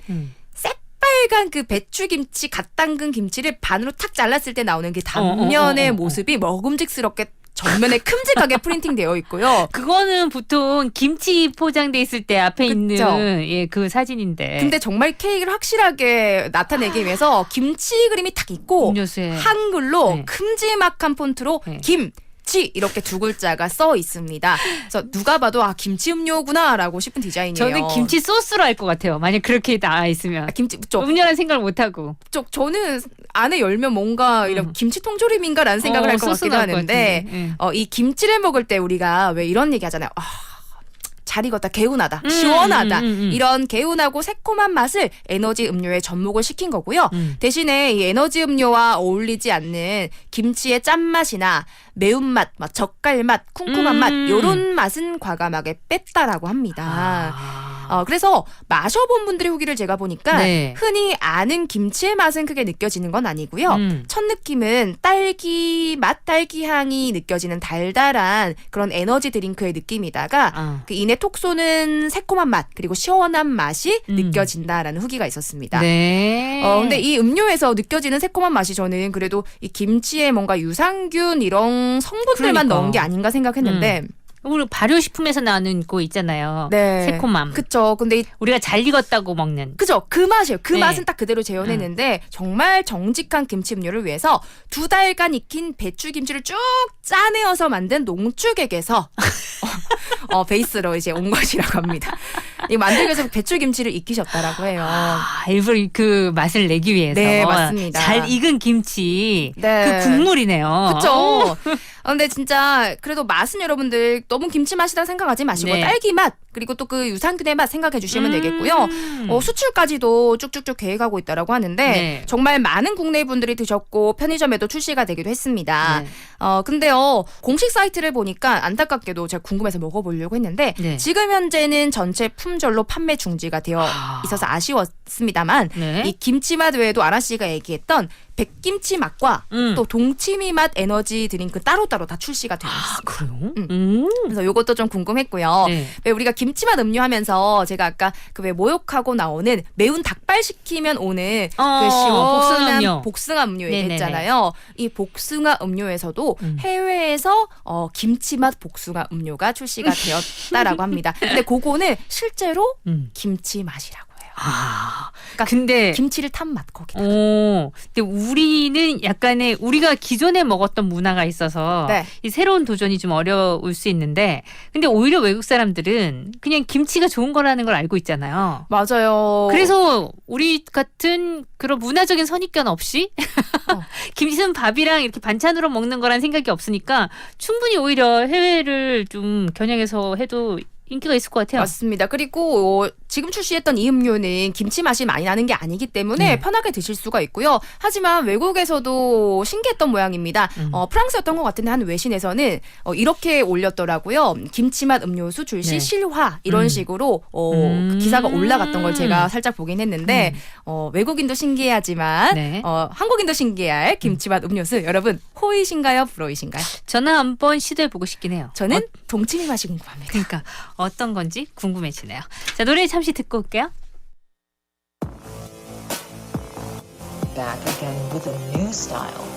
새빨간 그 배추김치 갓 담근 김치를 반으로 탁 잘랐을 때 나오는 그 단면의 모습이 먹음직스럽게 전면에 큼직하게 프린팅되어 있고요. 그거는 보통 김치 포장돼 있을 때 앞에 그쵸? 있는 그 사진인데. 근데 정말 케이크를 확실하게 나타내기 위해서 김치 그림이 딱 있고 음료수에. 한글로 큼지막한 폰트로 김치 이렇게 두 글자가 써 있습니다. 그래서 누가 봐도 김치 음료구나라고 싶은 디자인이에요. 저는 김치 소스로 할 것 같아요. 만약 그렇게 나와 있으면. 김치 음료라는 생각을 못 하고. 저는 안에 열면 뭔가 이런 김치 통조림인가라는 생각을 할 것 같기도 하는데 이 김치를 먹을 때 우리가 왜 이런 얘기 하잖아요. 잘 익었다, 개운하다, 시원하다 이런 개운하고 새콤한 맛을 에너지 음료에 접목을 시킨 거고요. 대신에 이 에너지 음료와 어울리지 않는 김치의 짠맛이나 매운맛, 젓갈맛, 쿰쿰한 맛 이런 맛은 과감하게 뺐다라고 합니다. 그래서 마셔본 분들의 후기를 제가 보니까 네. 흔히 아는 김치의 맛은 크게 느껴지는 건 아니고요. 첫 느낌은 딸기 맛, 딸기 향이 느껴지는 달달한 그런 에너지 드링크의 느낌이다가 그 이내 톡 쏘는 새콤한 맛 그리고 시원한 맛이 느껴진다라는 후기가 있었습니다. 네. 근데 이 음료에서 느껴지는 새콤한 맛이 저는 그래도 이 김치에 뭔가 유산균 이런 성분들만 그러니까. 넣은 게 아닌가 생각했는데 우리 발효식품에서 나오는 거 있잖아요. 네. 새콤함. 그쵸. 근데 우리가 잘 익었다고 먹는. 그죠. 그 맛이에요. 그 네. 맛은 딱 그대로 재현했는데 정말 정직한 김치 음료를 위해서 2달간 익힌 배추김치를 쭉 짜내어서 만든 농축액에서 베이스로 이제 온 것이라고 합니다. 이 만들기 위해서 배추김치를 익히셨다라고 해요. 일부러 그 맛을 내기 위해서. 네, 맞습니다. 잘 익은 김치. 네. 그 국물이네요. 그쵸. 근데 진짜 그래도 맛은 여러분들 너무 김치 맛이다 생각하지 마시고 네. 딸기 맛 그리고 또 그 유산균의 맛 생각해 주시면 되겠고요. 수출까지도 쭉쭉쭉 계획하고 있다라고 하는데 네. 정말 많은 국내 분들이 드셨고 편의점에도 출시가 되기도 했습니다. 근데요 공식 사이트를 보니까 안타깝게도 제가 궁금해서 먹어보려고 했는데 네. 지금 현재는 전체 품절로 판매 중지가 되어 있어서 아쉬웠습니다만 네. 이 김치 맛 외에도 아라 씨가 얘기했던 백김치 맛과 또 동치미 맛 에너지 드링크 따로따로 다 출시가 되어 있습니다. 그래요? 그래서 이것도 좀 궁금했고요. 네. 왜 우리가 김치맛 음료 하면서 제가 아까 그 왜 모욕하고 나오는 매운 닭발 시키면 오는 그 시원한 복숭아 음료 얘기했잖아요. 이 복숭아 음료에서도 해외에서 김치맛 복숭아 음료가 출시가 되었다라고 합니다. 근데 그거는 실제로 김치 맛이라고. 그러니까 근데 김치를 탄 맛 거기다. 근데 우리는 약간의 우리가 기존에 먹었던 문화가 있어서 네. 이 새로운 도전이 좀 어려울 수 있는데 근데 오히려 외국 사람들은 그냥 김치가 좋은 거라는 걸 알고 있잖아요. 맞아요. 그래서 우리 같은 그런 문화적인 선입견 없이 김치는 밥이랑 이렇게 반찬으로 먹는 거란 생각이 없으니까 충분히 오히려 해외를 좀 겨냥해서 해도 인기가 있을 것 같아요. 맞습니다. 그리고 지금 출시했던 이 음료는 김치 맛이 많이 나는 게 아니기 때문에 편하게 드실 수가 있고요. 하지만 외국에서도 신기했던 모양입니다. 프랑스였던 것 같은데 한 외신에서는 이렇게 올렸더라고요. 김치맛 음료수 출시 실화 이런 식으로 기사가 올라갔던 걸 제가 살짝 보긴 했는데 외국인도 신기하지만 한국인도 신기할 김치맛 음료수 여러분 호이신가요? 불호이신가요? 저는 한번 시도해보고 싶긴 해요. 저는 동치미 맛이 궁금합니다. 그러니까 어떤 건지 궁금해지네요. 자, 노래 잠시 듣고 올게요. Back again with a new style.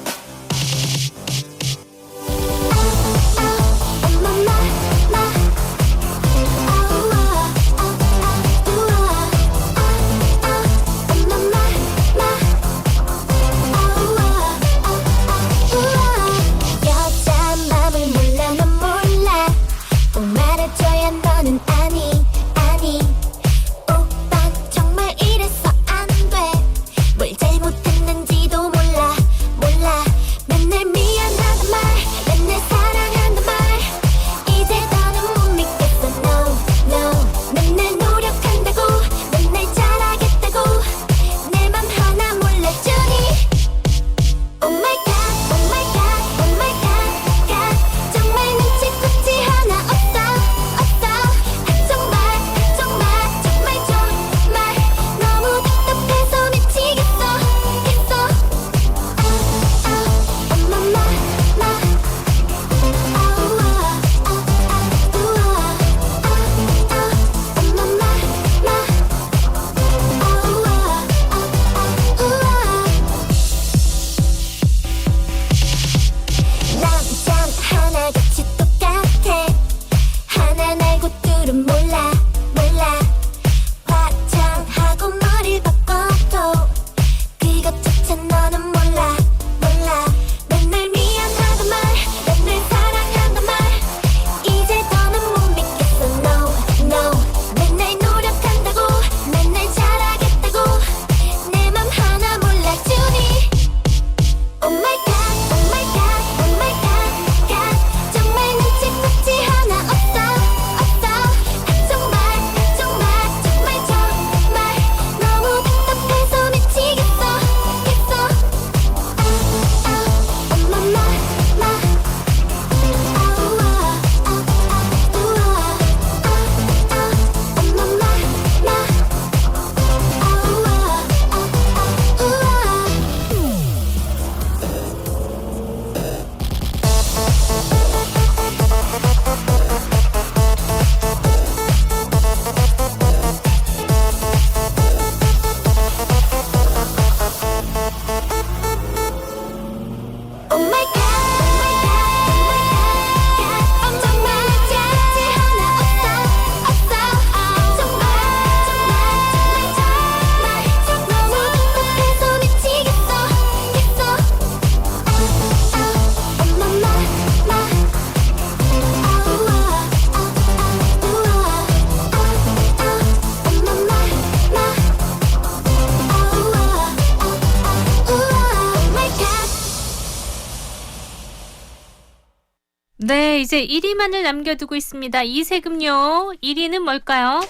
네, 이제 1위만을 남겨두고 있습니다. 이색 음료 1위는 뭘까요?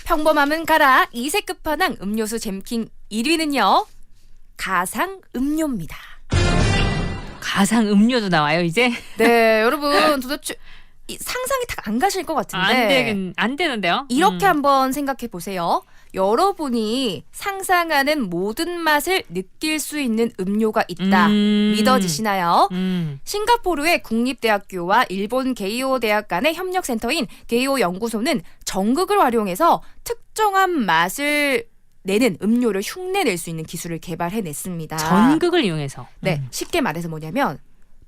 평범함은 가라. 이색 끝판왕 음료수 잼킹 1위는요. 가상 음료입니다. 가상 음료도 나와요, 이제? 네, 여러분 도대체 상상이 딱 안 가실 것 같은데 안 되는데요? 이렇게 한번 생각해 보세요. 여러분이 상상하는 모든 맛을 느낄 수 있는 음료가 있다. 믿어지시나요? 싱가포르의 국립대학교와 일본 게이오 대학 간의 협력센터인 게이오 연구소는 전극을 활용해서 특정한 맛을 내는 음료를 흉내낼 수 있는 기술을 개발해냈습니다. 전극을 이용해서? 네, 쉽게 말해서 뭐냐면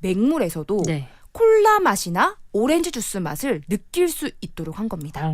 맹물에서도 네. 콜라 맛이나 오렌지 주스 맛을 느낄 수 있도록 한 겁니다.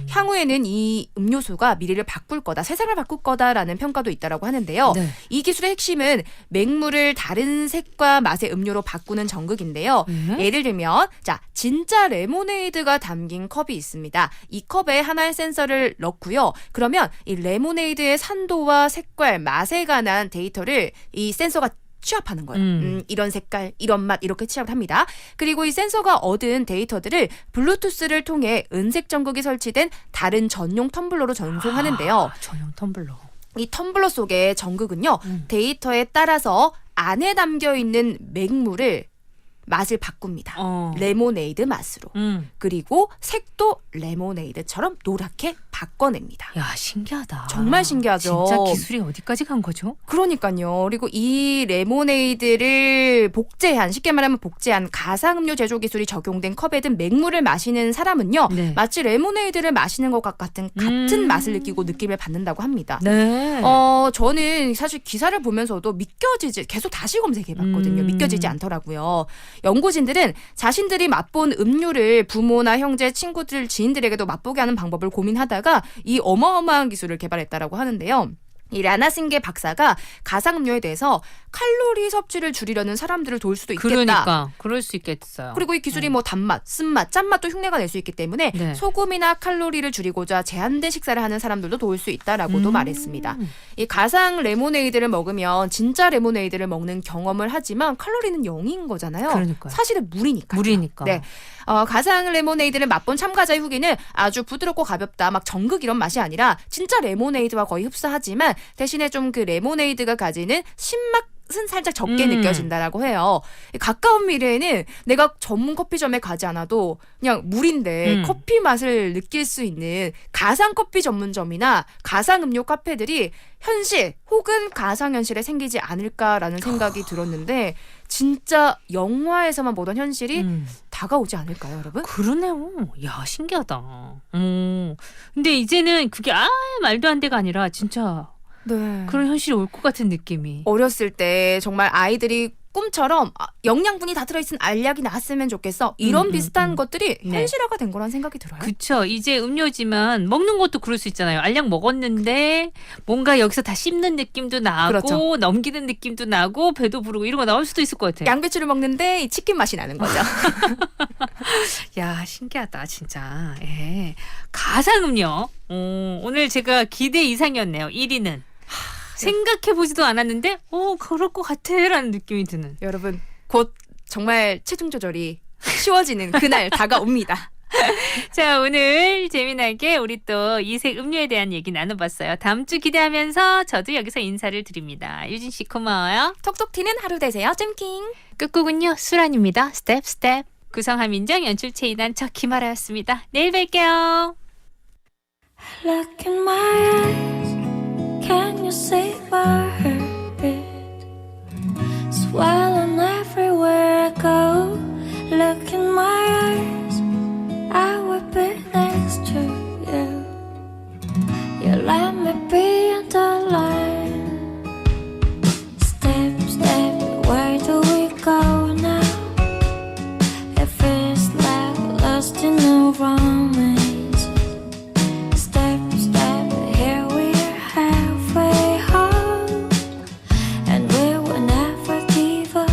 향후에는 이 음료수가 미래를 바꿀 거다, 세상을 바꿀 거다라는 평가도 있다라고 하는데요. 네. 이 기술의 핵심은 맹물을 다른 색과 맛의 음료로 바꾸는 전극인데요. 예를 들면 자, 진짜 레모네이드가 담긴 컵이 있습니다. 이 컵에 하나의 센서를 넣고요. 그러면 이 레모네이드의 산도와 색깔, 맛에 관한 데이터를 이 센서가 취합하는 거예요. 이런 색깔, 이런 맛 이렇게 취합을 합니다. 그리고 이 센서가 얻은 데이터들을 블루투스를 통해 은색 전극이 설치된 다른 전용 텀블러로 전송하는데요. 전용 텀블러. 이 텀블러 속의 전극은요. 데이터에 따라서 안에 담겨있는 맹물을 맛을 바꿉니다. 레모네이드 맛으로. 그리고 색도 레모네이드처럼 노랗게 바꿔냅니다. 야, 신기하다. 정말 신기하죠. 진짜 기술이 어디까지 간 거죠? 그러니까요. 그리고 이 레모네이드를 복제한, 쉽게 말하면 복제한 가상음료 제조 기술이 적용된 컵에 든 맹물을 마시는 사람은요. 네. 마치 레모네이드를 마시는 것 같은 맛을 느끼고 느낌을 받는다고 합니다. 네. 저는 사실 기사를 보면서도 계속 다시 검색해봤거든요. 믿겨지지 않더라고요. 연구진들은 자신들이 맛본 음료를 부모나 형제, 친구들, 지인들에게도 맛보게 하는 방법을 고민하다가 이 어마어마한 기술을 개발했다라고 하는데요. 이 라나싱게 박사가 가상음료에 대해서 칼로리 섭취를 줄이려는 사람들을 도울 수도 있겠다. 그러니까 그럴 수 있겠어요. 그리고 이 기술이 뭐 단맛, 쓴맛, 짠맛도 흉내가 낼 수 있기 때문에 네. 소금이나 칼로리를 줄이고자 제한된 식사를 하는 사람들도 도울 수 있다라고도 말했습니다. 이 가상 레모네이드를 먹으면 진짜 레모네이드를 먹는 경험을 하지만 칼로리는 0인 거잖아요. 그러니까요. 사실은 물이니까요. 물이니까. 네. 가상 레모네이드를 맛본 참가자의 후기는 아주 부드럽고 가볍다, 막 전극 이런 맛이 아니라 진짜 레모네이드와 거의 흡사하지만 대신에 좀 그 레모네이드가 가지는 신맛은 살짝 적게 느껴진다라고 해요. 가까운 미래에는 내가 전문 커피점에 가지 않아도 그냥 물인데 커피 맛을 느낄 수 있는 가상 커피 전문점이나 가상 음료 카페들이 현실 혹은 가상현실에 생기지 않을까라는 생각이 들었는데 진짜 영화에서만 보던 현실이 다가오지 않을까요, 여러분? 그러네요. 야, 신기하다. 근데 이제는 그게 말도 안 돼가 아니라 진짜 네. 그런 현실이 올 것 같은 느낌이. 어렸을 때 정말 아이들이 꿈처럼 영양분이 다 들어있는 알약이 나왔으면 좋겠어. 이런 비슷한 것들이 현실화가 된 거란 생각이 들어요. 그렇죠. 이제 음료지만 먹는 것도 그럴 수 있잖아요. 알약 먹었는데 뭔가 여기서 다 씹는 느낌도 나고 그렇죠. 넘기는 느낌도 나고 배도 부르고 이런 거 나올 수도 있을 것 같아요. 양배추를 먹는데 이 치킨 맛이 나는 거죠. 야, 신기하다 진짜. 예. 가상음료. 오늘 제가 기대 이상이었네요. 1위는. 생각해보지도 않았는데 그럴 것 같아 라는 느낌이 드는. 여러분 곧 정말 체중 조절이 쉬워지는 그날 다가옵니다. 자, 오늘 재미나게 우리 또 이색 음료에 대한 얘기 나눠봤어요. 다음 주 기대하면서 저도 여기서 인사를 드립니다. 유진 씨 고마워요. 톡톡 튀는 하루 되세요. 잼킹. 끝곡은요 수란입니다. 스텝 스텝. 구성 함인정, 연출 최인한, 저 김아라였습니다. 내일 뵐게요. Look in my eyes, can you see my heart? Swelling everywhere I go. Look in my eyes, I will be next to you. You let me be on the line. Step, step, where do we go now? It feels like lost in a romance. Step, step, here we are halfway home, and we will never give up.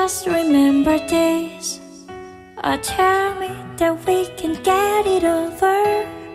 just remember this. Tell me that we can get it over.